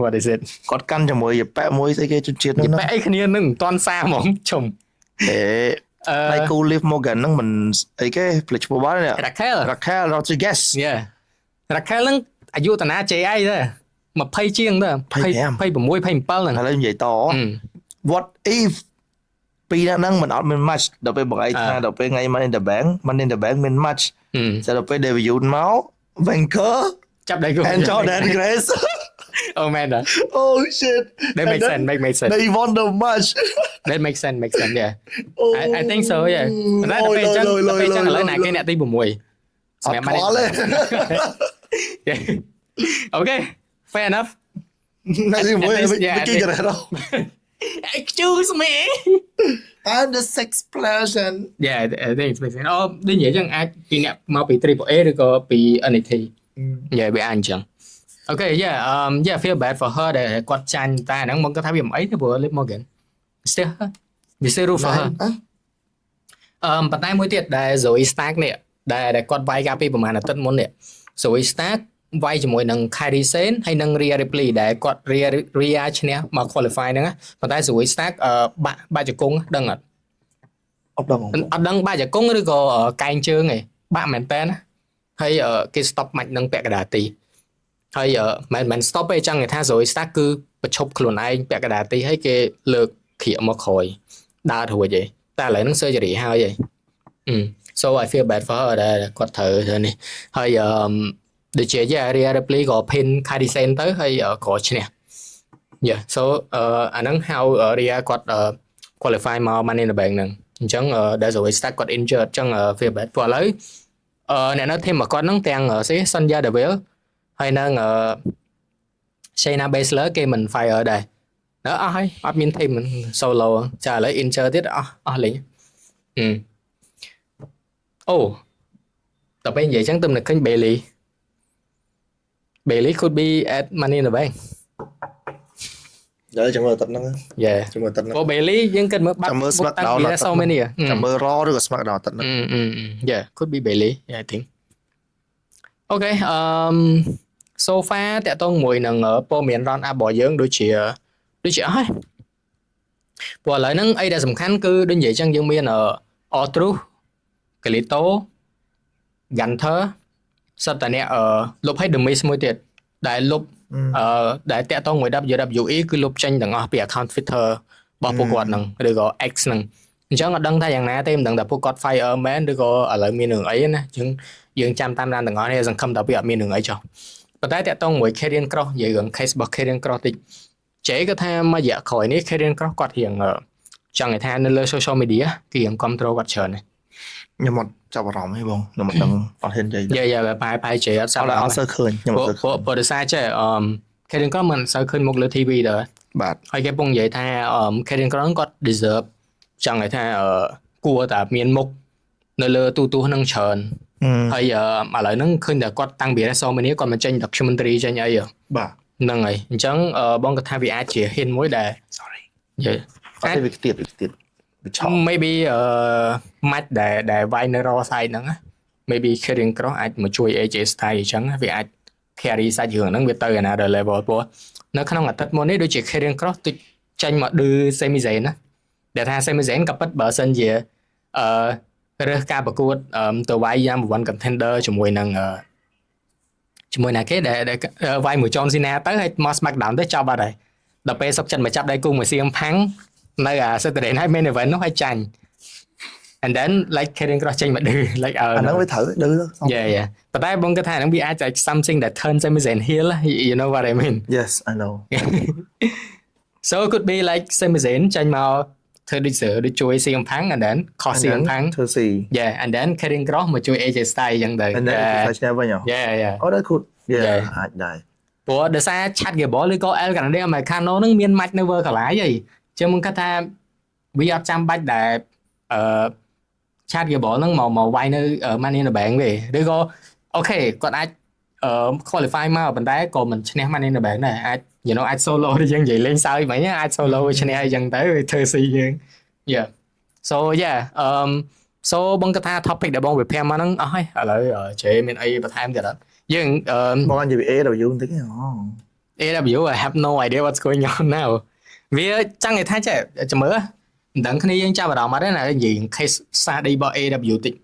what is it គាត់កាន់ជាមួយយប៉ែមួយស្អីគេជនជាតិហ្នឹងយប៉ែអីគ្នានឹងមិនតាន់សារហ្មងជុំដៃគូ Liv Morgan ហ្នឹងមិនអីគេផ្លេចឈ្មោះបាត់នេះ Raquel Rodriguez yeah Raquel ហ្នឹងអាយុតាណា JI ទៅ20ជាងទៅ26 27ហ្នឹងឥឡូវនិយាយត what if ពីហ្នឹងមិនអត់មាន match ដល់ពេលបងឯងថាដល់ពេលថ្ងៃ Money in the Bank មាន match ដល់ពេល debut មក Vanker ចាប់ដៃគូ and Jordan Grace oh man oh shit that makes sense they won the match that makes sense yeah I think so yeah តែដល់ពេលចឹងឥឡូវណាគេអ្នកទី6សម្រាប់ Money okay fair enough អ្នកទី6គេគេរ៉េ excuse me I'm the sixth person yeah I think it's makes sense ដូចនិយាយចឹងអាចពីអ្នកមកពី Triple A ឬក៏ពី NXT និយាយវាអាចចឹងokay yeah feel bad for her ដែលគាត់ចាញ់តែហ្នឹងមកគាត់ថាវាមិនអីទេព្រោះ Liv Morgan still root for her ប៉ុន្តែមួយទៀតដែល Zoe Stark នេះដែលគាត់វាយកាលពីប្រហែលអាទិត្យមុននេះ Zoe Stark វាយជាមួយនឹង Kairi Sane ហើយនឹង Rhea Ripley ដែលគាត់ Rhea ឈ្នះមក qualify ហ្នឹងប៉ុន្តែ Zoe Stark បាក់ជង្គង់ដឹងអត់ដឹងបាក់ជង្គង់ឬក៏កែងជើងឯងបាក់មែនតើណាហើយគេ stop match នឹងពាក់កណ្ដាលទីហើយមិន stop ទេចង់និយាយថា Zoe Stark គឺប្រឈប់ខ្លួនឯងពាក់កណ្ដាលទីហើយគេលើកក្រៀកមកក្រោយដើររួចឯងតែឥឡូវហ្នឹង surgery ហើយឯងso I feel bad for her ដែលគាត់ត្រូវនេះហើយដូចជា Rhea Ripley ក៏ pin Kairi Sane ទៅហើយក៏ឈ្នះ yeah so អាហ្នឹងហៅ Rhea គាត់ qualify មក Money in the Bank ហ្នឹងអញ្ចឹង ដែល Zoe Stark គាត់ injured អញ្ចឹង feel bad ព្រោះឥឡូវអ្នកនៅ team របស់គាត់ហ្នឹងទាំងSonya Deville ហើយនឹងShayna Baszler គេមិន fire ដែរអស់ហើយអត់មាន team solo ចាឥឡូវ injured ទៀតអស់លេងអូតើពេលនិយាយអញ្ចឹងទៅនឹកឃើញ Bailey could be at Money in the Bank ដល់ចាំមើលទឹកហ្នឹងចាំមើលទឹកហ្នឹងអូ Bailey យើងគិតមើលបាត់តាំងពី WrestleMania ចាំមើល Raw ឬក៏ SmackDown ទឹកហ្នឹងyeah could be Bailey yeah I think okay so far តាក់ទងមួយនឹងព័ត៌មាន round up របស់យើងដូចជាអស់ហើយព្រោះឥឡូវហ្នឹងអីដែលសំខាន់គឺដូចនិយាយអញ្ចឹងយើងមាន Autrus Calito Gunter សិតតែអ្នកលុបឲ្យ The Miz មួយទៀតដែលលុបដែលតាក់ទងមួយ WWE គឺលុបចេញទាំងអស់ពី account Twitter របស់ពួកគាត់ហ្នឹងឬក៏ X ហ្នឹងអញ្ចឹងអត់ដឹងថាយ៉ាងណាទេមិនដឹងថាពួកគាត់ fire មែនឬក៏ឥឡូវមានរឿងអីណាអញ្ចឹងយើងចាំតាមដានទាំងអស់នេះសង្ឃឹមថាវាអត់មានរឿងអីចុះប៉ុន្តែតាក់ទងមួយ Karrion Kross និយាយរឿង case របស់ Karrion Kross តិចជេក៏ថាមករយៈក្រោយនេះ Karrion Kross គាត់រៀងចង់ឲ្យថានៅលើ social media គឺរៀង control គាត់ច្រើនណាស់ខ្ញុំអត់ចាប់អារម្មណ៍ទេបងខ្ញុំអត់ដឹងអត់ហ៊ាននិយាយយ៉ាបែរជេអត់សាប់អត់សូវឃើញខ្ញុំអត់សូវឃើញព្រោះដោយសារចេះKarrion Kross មិនសូវឃើញមុខលើ TV ដែរបាទហើយគេពងនិយាយថាKarrion Kross គាត់ deserve ចង់ឲ្យថាគួរតែមានមុខនៅលើទូទស្សន៍នឹងច្រើនហើយឥឡូវហ្នឹងឃើញតែគាត់តាំងពី WrestleMania គាត់មកចេញ documentary ចេញអីបាទហ្នឹងហើយអញ្ចឹងបងគាត់ថាវាអាចជា hint មួយដែល sorry និយាយអាចវាទៀតmaybe match ដែល វាយនៅ Raw side ហ្នឹង maybe Karrion Kross អាចមកជួយ AJ Styles អញ្ចឹងវាអាច carry សាច់រឿងហ្នឹងវាទៅ another level ព្រោះនៅក្នុងអាទិត្យមុននេះដូចជា Karrion Kross តិចចេញមកឌឺ Sami Zayn ណាដែលថា Sami Zayn ក៏ពិតបើសិនជារើសការប្រកួតទៅវាយ number 1 contender ជាមួយនឹងជាមួយណាគេដែលវាយមួយ John Cena ទៅហើយមក SmackDown ទៅចាប់បាត់ហើយដល់ពេលសុកចិត្តមកចាប់ដៃគូមួយ CM Punk នៅអា Saturday Night Main Event នោះហើយចាញ់ and then like Karrion Kross ចេញមកឌឺ like អាហ្នឹងវាត្រូវឌឺyeah ប៉ុន្តែបងគិតថាហ្នឹងវាអាច something that turn Sami Zayn heel you know what I mean yes I know so it could be like Sami Zayn ចេញមកធ្វើដូចជួយ CM Punk and then cost CM Punk ធ្វើស៊ី yeah and then Karrion Kross មកជួយ AJ Styles អញ្ចឹងទៅ and then តែឈ្នះវិញyeah អូដល់ cool yeah អាចដែរព្រោះដោយសារ Chad Gable ឬក៏ El Grande Americano ហ្នឹងមាន match នៅ World Collide ហើយចឹងมึงគាត់ថាវាអត់ចាំបាច់ដែលChad Gable ហ្នឹងមកវាយនៅ Money in the Bank ទេឬក៏អូខេគាត់អាចqualify មកប៉ុន្តែក៏មិនឈ្នះ Money in the Bank ដែរអាចyou know អាច solo ទៅយើងនិយាយលេងសើចមិញអាច solo ឈ្នះអីចឹងទៅធ្វើស៊ីយើង yeah so yeah so បងគាត់ថា topic ដែលបងវិភាគមកហ្នឹងអស់ហើយឥឡូវជេមានអីបន្ថែមទៀតអត់យើងបងនិយាយ AW បន្តិចAW I have no idea what's going on now វាចង់និយាយថាចេះចាំមើលមិនដឹងគ្នាយើងចាប់អារម្មណ៍អត់ទេណានិយាយ case study របស់ AW តិច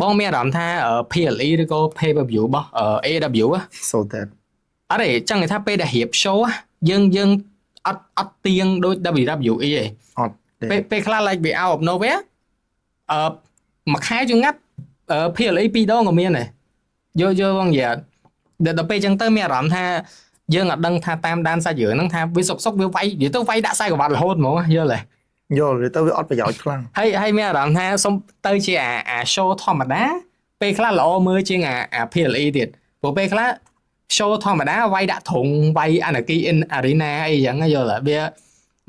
បងមានអារម្មណ៍ថា PLE ឬក៏ pay per view របស់ AW so that អត់ទេចង់និយាយថាពេលដែលរៀប show យើងអត់ទៀងដូច WWE ទេអត់ពេលខ្លះ like វា out of nowhere មួយខែយើងងាត់ PLE 2ដងក៏មានដែរយកបងនិយាយដល់ពេលអញ្ចឹងទៅមានអារម្មណ៍ថាយើងអត់ដឹងថាតាមដានសាច់រឿងហ្នឹងថាវាសុកវាវាយនិយាយទៅវាយដាក់ខ្សែក្រវ៉ាត់រហូតហ្មងយល់ទេទៅវាអត់ប្រយោជន៍ខ្លាំងហើយមានអារម្មណ៍ថាសុំទៅជាអា show ធម្មតាពេលខ្លះល្អមើលជាងអា PLE ទៀតព្រោះពេលខ្លះ show ធម្មតាវាយដាក់ធុងវាយ Anarchy in Arena អីចឹងយល់ទេ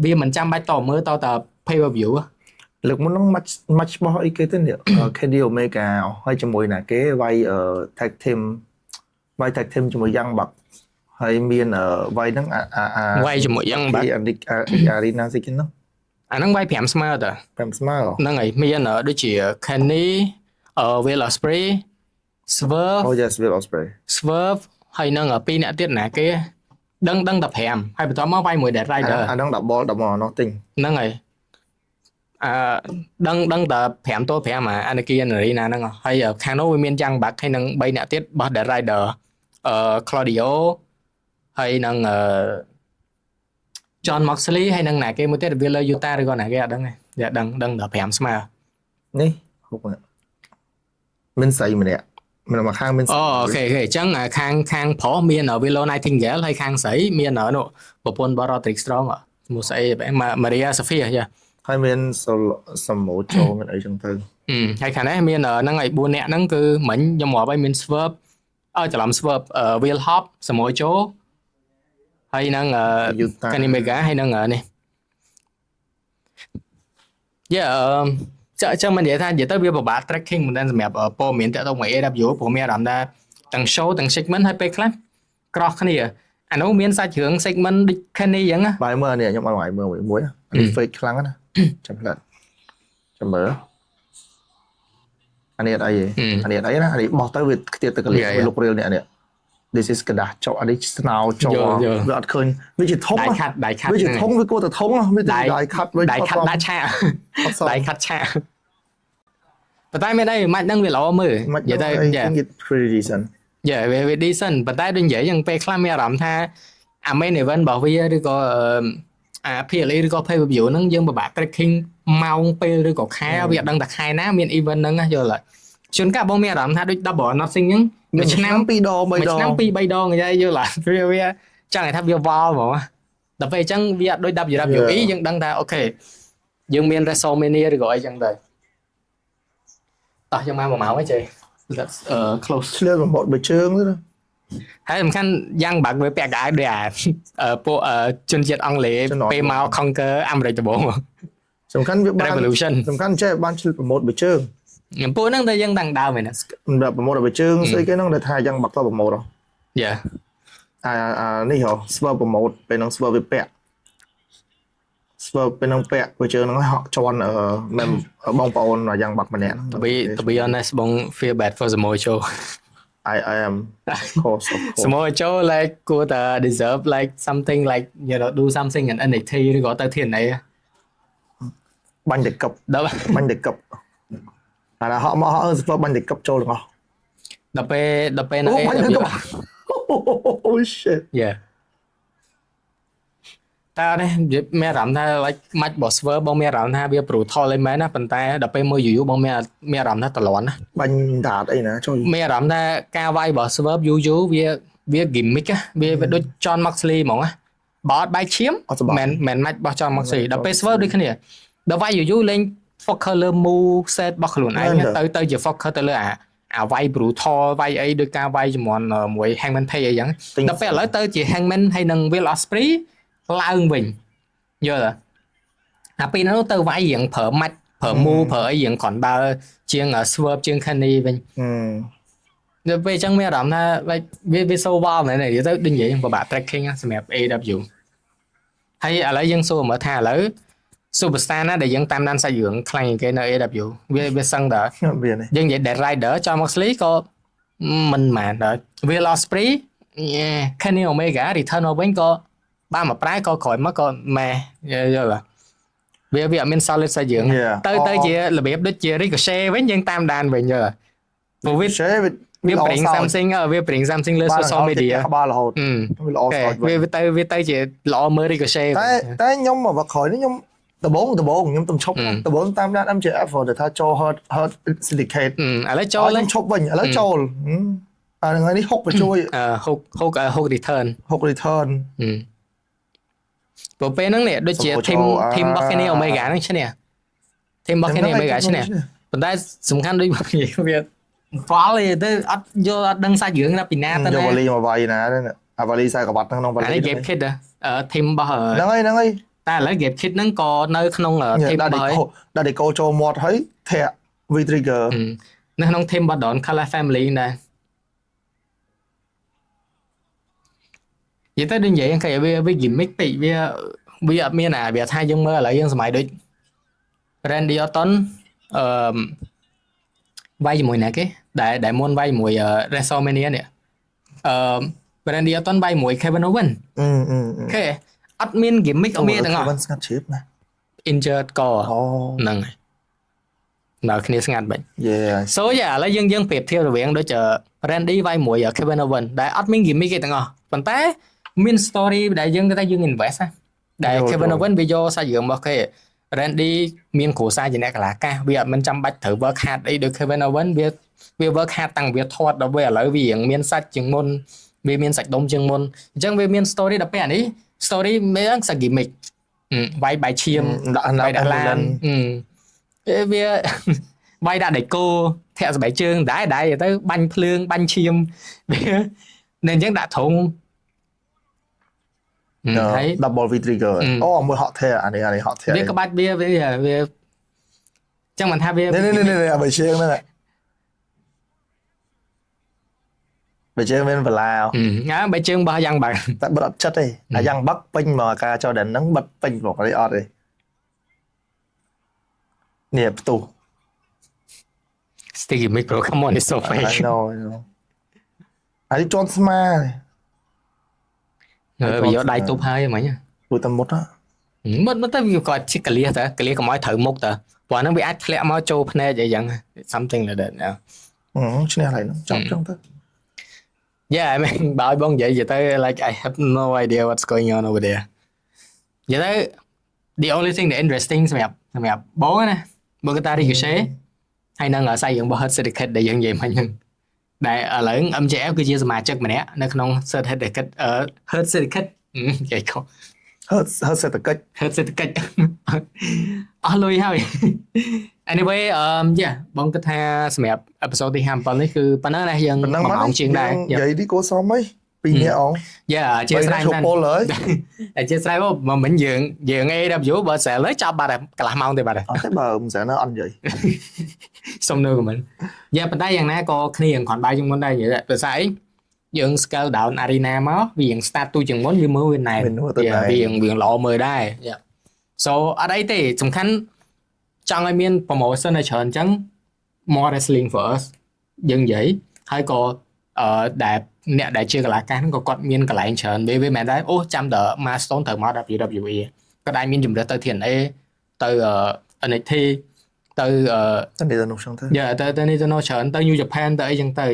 វាមិនចាំបាច់តមើលត pay per view លើកមុនហ្នឹង match របស់អីគេទៅនេះ Kenny Omega ហើយជាមួយណាគេវាយ tag team ជាមួយ Young Buck ហើយមានវាយហ្នឹងវាយជាមួយ Young Buck Arena ស្អីគេហ្នឹងអាហ្នឹងវាយ5ស្មើតើ5ស្មើហ្នឹងហើយមានដូចជា Kenny Will Ospreay Swerve yes Will Ospreay Swerve ហើយនឹង2អ្នកទៀតណាគេដឹងតែ5ហើយបន្ទាប់មកវាយមួយ Dead Rider អាហ្នឹង double នោះទិញហ្នឹងហើយដឹងតែ5ទល់5Anarchy in Arena ហ្នឹងហើយខាងនោះវាមាន Young Buck ហើយនឹង3អ្នកទៀតរបស់ Dead Rider Claudio ហើយនឹងJohn Moxley ហើយនឹងណាគេមួយទៀត Wheeler Yuta ឬក៏ណាគេអត់ដឹងទេដឹងតែ5ស្មើនេះមានស្រីម្នាក់មានមកខាងមានអូខេអញ្ចឹងខាងប្រុសមាន Willow Nightingale ហើយខាងស្រីមាននោះប្រពន្ធរបស់ Roderick Strong ឈ្មោះស្អី Maria Sophia ចាហើយមាន Samoa Joe មានអីចឹងទៅហើយខាងនេះមានហ្នឹងហើយ4នាក់ហ្នឹងគឺមិញខ្ញុំរាប់ហើយមាន Swerve ច្រឡំ Swerve Will Hobbs Samoa Joe ហើយនឹង Kenny Omega ហើយនឹងនេះចាំមិននិយាយថានិយាយទៅវាពិបាក tracking មិនដែរសម្រាប់ព័ត៌មានតាក់ទងមួយ AW ព្រោះមានអារម្មណ៍ថាទាំង show ទាំង segment ហើយពេលខ្លះ cross គ្នាអានោះមានសាច់រឿង segment ដូច Kenny អញ្ចឹងណាបាយមើលនេះខ្ញុំឲ្យបាយមើលមួយអានេះ fake ខ្លាំងណាចាំផ្លាត់ចាំមើលអានេះអត់អីទេអានេះអត់អីណាអានេះបោះទៅវាខ្ទាតទៅកលៀកលុករៀលនេះthis is กระดาษចោអានេះស្នោចោវាអត់ឃើញវាជាធំដៃខាត់វាជាធំវាគួរតែធំវាដៃខាត់វាដៃខាត់ដាក់ឆាដៃខាត់ឆា ប៉ុន្តែមានអីមិនដឹងវាល្អមើលនិយាយទៅ it's pretty decent វា decent ប៉ុន្តែដូចនិយាយយ៉ាងពេលខ្លះមានអារម្មណ៍ថាអា main event របស់វាឬក៏អា PLE ឬក៏ pay per view ហ្នឹងយើងពិបាក tracking ម៉ោងពេលឬក៏ខែវាអត់ដឹងតែខែណាមាន event ហ្នឹងយល់ហើយជួនកាលបងមានអារម្មណ៍ថាដូច double or nothing ហ្នឹងមួយឆ្នាំ2 ដង 3 ដងឆ្នាំ2 3 ដងនិយាយយល់ហើយវាចង់ឲ្យថាវាវល់ហ្មងដល់ពេលអញ្ចឹងវាអត់ដូច WWE យើងដឹងថាអូខេយើងមាន WrestleMania ឬក៏អីចឹងទៅតោះយើងមក1ម៉ោងហើយចេះ close ឆ្លៀតប្រមូលបើជើងទៅហើយសំខាន់យ៉ាងបាក់វាពាក់កៅអៅដូចពួកជនជាតិអង់គ្លេសពេលមក conquer អាមេរិកត្បូងសំខាន់វាបាន revolution សំខាន់ចេះបានឆ្លៀតប្រមូលបើជើងពួកហ្នឹងតែយើងដឹងដើមមែនណាសម្រាប់ប្រមូលបើជើងស្អីគេហ្នឹងដែលថាយ៉ាងបាក់ទៅប្រមូលយ៉ានេះហ៎ស្វើប្រមូលពេលហ្នឹងស្វើវាពាក់ស្វើពេលហ្នឹងពាក់បើជើងហ្នឹងហក់ជន់បងប្អូនយ៉ាងបាក់ម្នាក់ to be honest បង feel bad for Samoa Joe I am of course Samoa Joe like could deserve like something like you know do something in NXT ឬក៏ទៅធាននេះបាញ់តែកឹបបាញ់តែកឹបអាហក់មកហក់ស្វើបាញ់តែកឹបចូលទាំងអស់ដល់ពេលនៅ Oh shit yeah តើនេះមានអារម្មណ៍ថា like ម៉ាច់របស់ Swerve បងមានអារម្មណ៍ថាវា brutal ឯមែនណាប៉ុន្តែដល់ពេលមើលយូរបងមានអារម្មណ៍ថាតលន់ណាបាញ់ដាតអីណាចូលមានអារម្មណ៍ថាការវាយរបស់ Swerve យូរវា gimmick វាដូច John Moxley ហ្មងណាបើអត់បាយឈាមមិនម៉ាច់របស់ John Moxley ដល់ពេល Swerve ដូចគ្នាដល់វាយយូរលេង focus លើ move set របស់ខ្លួនឯងទៅជា focus ទៅលើអាវាយ brutal វាយអីដោយការវាយជំនាន់មួយ Hangman Page អីចឹងដល់ពេលឥឡូវទៅជា Hangman ហើយនឹង Will Ospreay ឡើងវិញយល់អាពីនោះទៅវាយរៀងប្រើម៉ាច់ប្រើមូប្រើអីរៀងគ្រាន់បើជាង Swerve ជាង Kenny វិញដល់ពេលអញ្ចឹងមានអារម្មណ៍ថាវាសូវ៉ាមែនទេទៅដូចនិយាយពិបាក tracking សម្រាប់ AW ហើយឥឡូវយើងសួរមើលថាឥឡូវ superstar ណាដែលយើងតាមដានសាច់រឿងខ្លាំងគេនៅ AW វាសឹងតើយើងនិយាយ Dead Rider John Moxley ក៏មិនមែនដែរ Will Ospreay Kenny Omega return មកវិញក៏បានមកប្រែក៏ក្រោយមកក៏ម៉ែយល់វាអត់មាន solid សាច់រឿងទៅជារបៀបដូចជា Ricochet វិញយើងតាមដានវិញយល់ព្រោះវាប្រិង something វាប្រិង something លើ social media ក្បាលរហូតវាល្អស្អត់វាទៅជាល្អមើល Ricochet តែខ្ញុំមកក្រោយនេះខ្ញុំដំបងខ្ញុំទំឈប់ដំបងតាមដាន MJF ដែលថាចូល hurt syndicate ឥឡូវចូលឡើងឈប់វិញឥឡូវចូលអាថ្ងៃនេះហុកបញ្ជួយហុក return ព្រោះពេលហ្នឹងនេះដូចជា team របស់ Kenny Omega ហ្នឹងឈ្នះ team របស់ Kenny Omega ឈ្នះប៉ុន្តែសំខាន់ដូចវាផ្ដល់ទៅអត់យកអត់ដឹងសាច់រឿងណាពីណាទៅណាយកវ៉ាលីមកវាយណាអាវ៉ាលីខ្សែក្បាត់ក្នុងវ៉ាលីនេះ Gabe Kid team របស់ហ្នឹងហើយតែឥឡូវ Gabe Kid ហ្នឹងក៏នៅក្នុង team របស់ដល់តែកោចូលមាត់ហើយធាក់ V Trigger នៅក្នុង team របស់ Don Callis Family ដែរនិយាយទៅនិយាយគេវា gimmick ពេកវាអត់មានវាថាយើងមើលឥឡូវយើងសម័យដូច Randy Orton វាយជាមួយណាគេដែលមុនវាយជាមួយ WrestleMania នេះRandy Orton វាយជាមួយ Kevin Owens គេអត់មាន gimmick អត់មានទាំងអស់ Kevin ស្ងាត់ជ្រាបណា injured ក៏ហ្នឹងហើយដល់គ្នាស្ងាត់បាញ់ So ឥឡូវយើងប្រៀបធៀបរវាងដូច Randy វាយជាមួយ Kevin Owens ដែលអត់មាន gimmick ទេទាំងអស់ប៉ុន្តែមាន story ដែលយើងតែយើង invest ណាដែល Kevin Owens វាយកសាច់រឿងរបស់គេ Randy មានគ្រួសារជាអ្នកកលាកាសវាអត់មិនចាំបាច់ត្រូវ work hard អីដូច Kevin Owens វា work hard តាំងវាធាត់ដល់វាឥឡូវវារៀងមានសាច់ជាងមុនវាមានសាច់ដុំជាងមុនអញ្ចឹងវាមាន story ដល់ពេលអានេះ story មានសាច់ gimmick វាយបាយឈាមដាក់ឡានវាវាយដាក់ដៃគោធាក់ស្បែកជើងដែរទៅបាញ់ភ្លើងបាញ់ឈាមវានៅអញ្ចឹងដាក់ធុងហើយ double V trigger អូមួយហក់ធាអានេះហក់ធាវាក្បាច់វាចឹងមិនថាវានេះអាបើជើងហ្នឹងបើជើងមានបលាបើជើងបោះយ៉ាងបាក់តែបិទអត់ចិត្តទេអាយ៉ាងបាក់ពេញមកការចូលដល់ហ្នឹងបិទពេញមកអីអត់ទេនេះផ្ទុះ Sticky micro come on it's so fake I know អានេះជន់ស្មាវាយកដៃទប់ហើយហ្មងព្រោះតែមុតមុតទៅវាគាត់ជិះកលៀសតើកលៀសកុំឲ្យត្រូវមុខតើ ព្រោះហ្នឹងវាអាចធ្លាក់មកចូលភ្នែកអីចឹង something like that ឈ្នះហើយចង់ចឹងទៅ Yeah I mean បើឲ្យបងនិយាយទៅ like I have no idea what's going on over there និយាយទៅ the only thing that interesting សម្រាប់បងណាបើកតា Ricochet ហើយនឹងអាស្រ័យយើងបើ Hurt Syndicate ដែលយើងនិយាយមិញហ្នឹងដែលឥឡូវ MJF គឺជាសមាជិកម្នាក់នៅក្នុង Hurt Syndicate និយាយខុស Hurt Syndicate អស់លុយហើយ anyway yeah បងគិតថាសម្រាប់ episode ទី57នេះគឺប៉ុណ្ណឹងណាយើង1ម៉ោងជាងដែរនិយាយនេះគួរសមហី2នាក់អង Yeah អធិស្ឋានមែនអធិស្ឋានមកមិញយើង AW បើស្រាលហើយចាប់បាត់កន្លះម៉ោងទេបាត់ហើយអត់ទេបើមិនស្រាលនៅអត់និយាយ សុំនៅមិនយ៉ាប៉ុន្តែយ៉ាងណាក៏គ្នាគ្រាន់បែរជាងមុនដែរនិយាយភាសាអីយើង scale down arena មកវារៀង start ទូជាងមុនវាមើលវាណែនវាល្អមើលដែរ so អត់អីទេសំខាន់ចង់ឲ្យមាន promotion ឲ្យច្រើនអញ្ចឹង more wrestling for us យើងនិយាយហើយក៏ដែលអ្នកដែលជាកីឡាករហ្នឹងក៏គាត់មានកន្លែងច្រើនវាមិនមែនដែរអូចាំតើ milestone ត្រូវមក WWE ក៏ដែរមានជំរឿនទៅ TNA ទៅ NXT ទៅ International ចឹងទៅ Yeah ទៅ International ច្រើនទៅ New Japan ទៅអីចឹងទៅ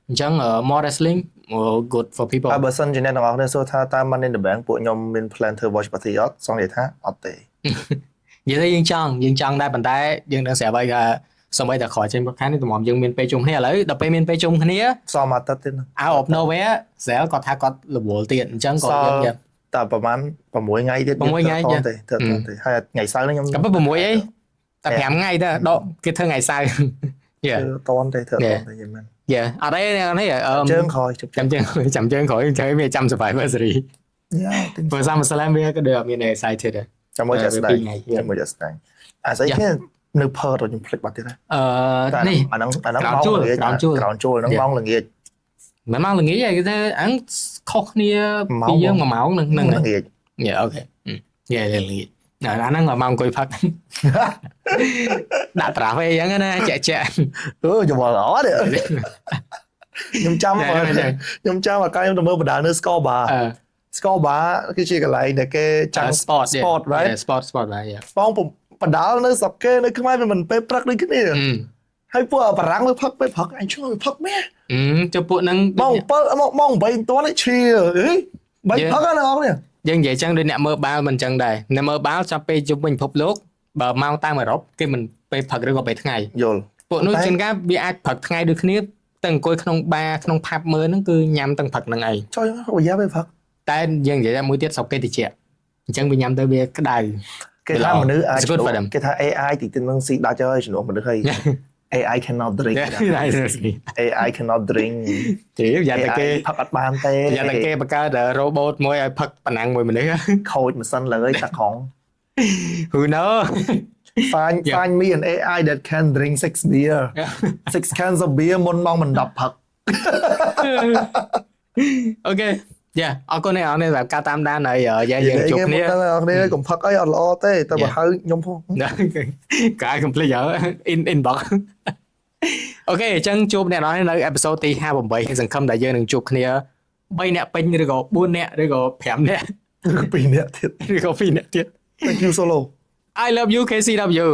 អញ្ចឹង more wrestling good for people បើសិនជាអ្នកទាំងអស់គ្នាសួរថាតាម Money in the Bank ពួកខ្ញុំមាន plan ធ្វើ watch party អត់សង្ឃនិយាយថាអត់ទេនិយាយទៅយើងចង់ដែរប៉ុន្តែយើងនឹងស្រាប់ហើយថាសូម្បីតែក្រោយចេញpodcast នេះតម្រាំយើងមានពេលជុំគ្នាឥឡូវដល់ពេលមានពេលជុំគ្នាសមអាទិត្យទៀត out of nowhere ស្រាលគាត់ថាគាត់រវល់ទៀតអញ្ចឹងក៏យើងតែប្រហែល6ថ្ងៃទៀត6ថ្ងៃទេហើយថ្ងៃសៅរ៍នេះខ្ញុំក៏6អីតែ5ថ្ងៃទៅដកគេធ្វើថ្ងៃសៅរ៍យ៉ាតន់ទេធ្វើតន់ទេយីមែនយ៉ាអត់ទេនេះជើងក្រោយចាំជើងក្រោយចាំវាចាំ Survivor Series យ៉ាព្រោះ SummerSlam វាក៏ដូចអត់មាន excited ដែរចាំមើលចាក់ស្ដាយចាំមើលចាក់ស្ដាយអាស្អីគេនៅ Perth ខ្ញុំភ្លេចបាត់ទៀតនេះអាហ្នឹងម៉ោងល្ងាចក្រោនជួលហ្នឹងម៉ោងល្ងាចមិនម៉ោងល្ងាចទេគេថាអាខុសគ្នាពីយើង1ម៉ោងនឹងល្ងាចយ៉ាអូខេយ៉ាល្ងាចអាហ្នឹងម៉ោងអង្គុយផឹកដាក់ត្រាហ្វអីចឹងណាចាក់យល់ល្អទេខ្ញុំចាំអាកាខ្ញុំទៅមើលបណ្ដានៅ Score Bar គឺជាកន្លែងដែលគេចាំ sport right sport បាទបងបណ្ដាលនៅស្រុកគេនៅខ្មែរវាមិនពេលព្រឹកដូចគ្នាហើយពួកបារាំងវាផឹកពេលព្រឹកអញឆ្ងល់វាផឹកមែនចុះពួកហ្នឹងម៉ោង7ម៉ោង8មិនទាន់ឈៀហី3ផឹកណាអស់នេះយើងនិយាយចឹងដូចអ្នកមើលបាល់មិនចឹងដែរអ្នកមើលបាល់ចាប់ពេលជុំវិញពិភពលោកបើម៉ោងតាមអឺរ៉ុបគេមិនពេលផឹកឬក៏ពេលថ្ងៃយល់ពួកនោះជាងការវាអាចផឹកថ្ងៃដូចគ្នាតែអង្គុយក្នុងបារក្នុងផាប់មើលហ្នឹងគឺញ៉ាំទាំងផឹកហ្នឹងឯងចុះរយៈពេលផឹកតែយើងនិយាយថាមួយទៀតស្រុកគេតិចអញ្ចឹងវាញ៉ាំទៅវាក្តៅគេថាមនុស្សអាចគេថា AI ទីទៅនឹងស៊ីដាច់ហើយជំនួសមនុស្សហើយ AI cannot drink AI cannot drink ទេយ៉ាតែគេផឹកអត់បានទេយ៉ាតែគេបង្កើត robot មួយឲ្យផឹកប៉ណ្ណាំងមួយមនុស្សខូចម៉ាស៊ីនលើតាក្រង Who know find me an AI that can drink 6 beer 6 cans of beer មុនម៉ោងមិន10ផឹក Okayយ៉ាអរគុណអ្នកនរសម្រាប់ការតាមដានហើយយើងជួបគ្នាអ្នកនរគ្នាកុំផឹកអីអត់ល្អទេតែបើហៅខ្ញុំផងកាយ complete inbox អូខេអញ្ចឹងជួបអ្នកនរនៅអេពីសូតទី58សង្ឃឹមថាយើងនឹងជួបគ្នា3អ្នកពេញឬក៏4អ្នកឬក៏5អ្នកឬក៏2អ្នកទៀតឬក៏2អ្នកទៀត Thank you Solo I love you KCW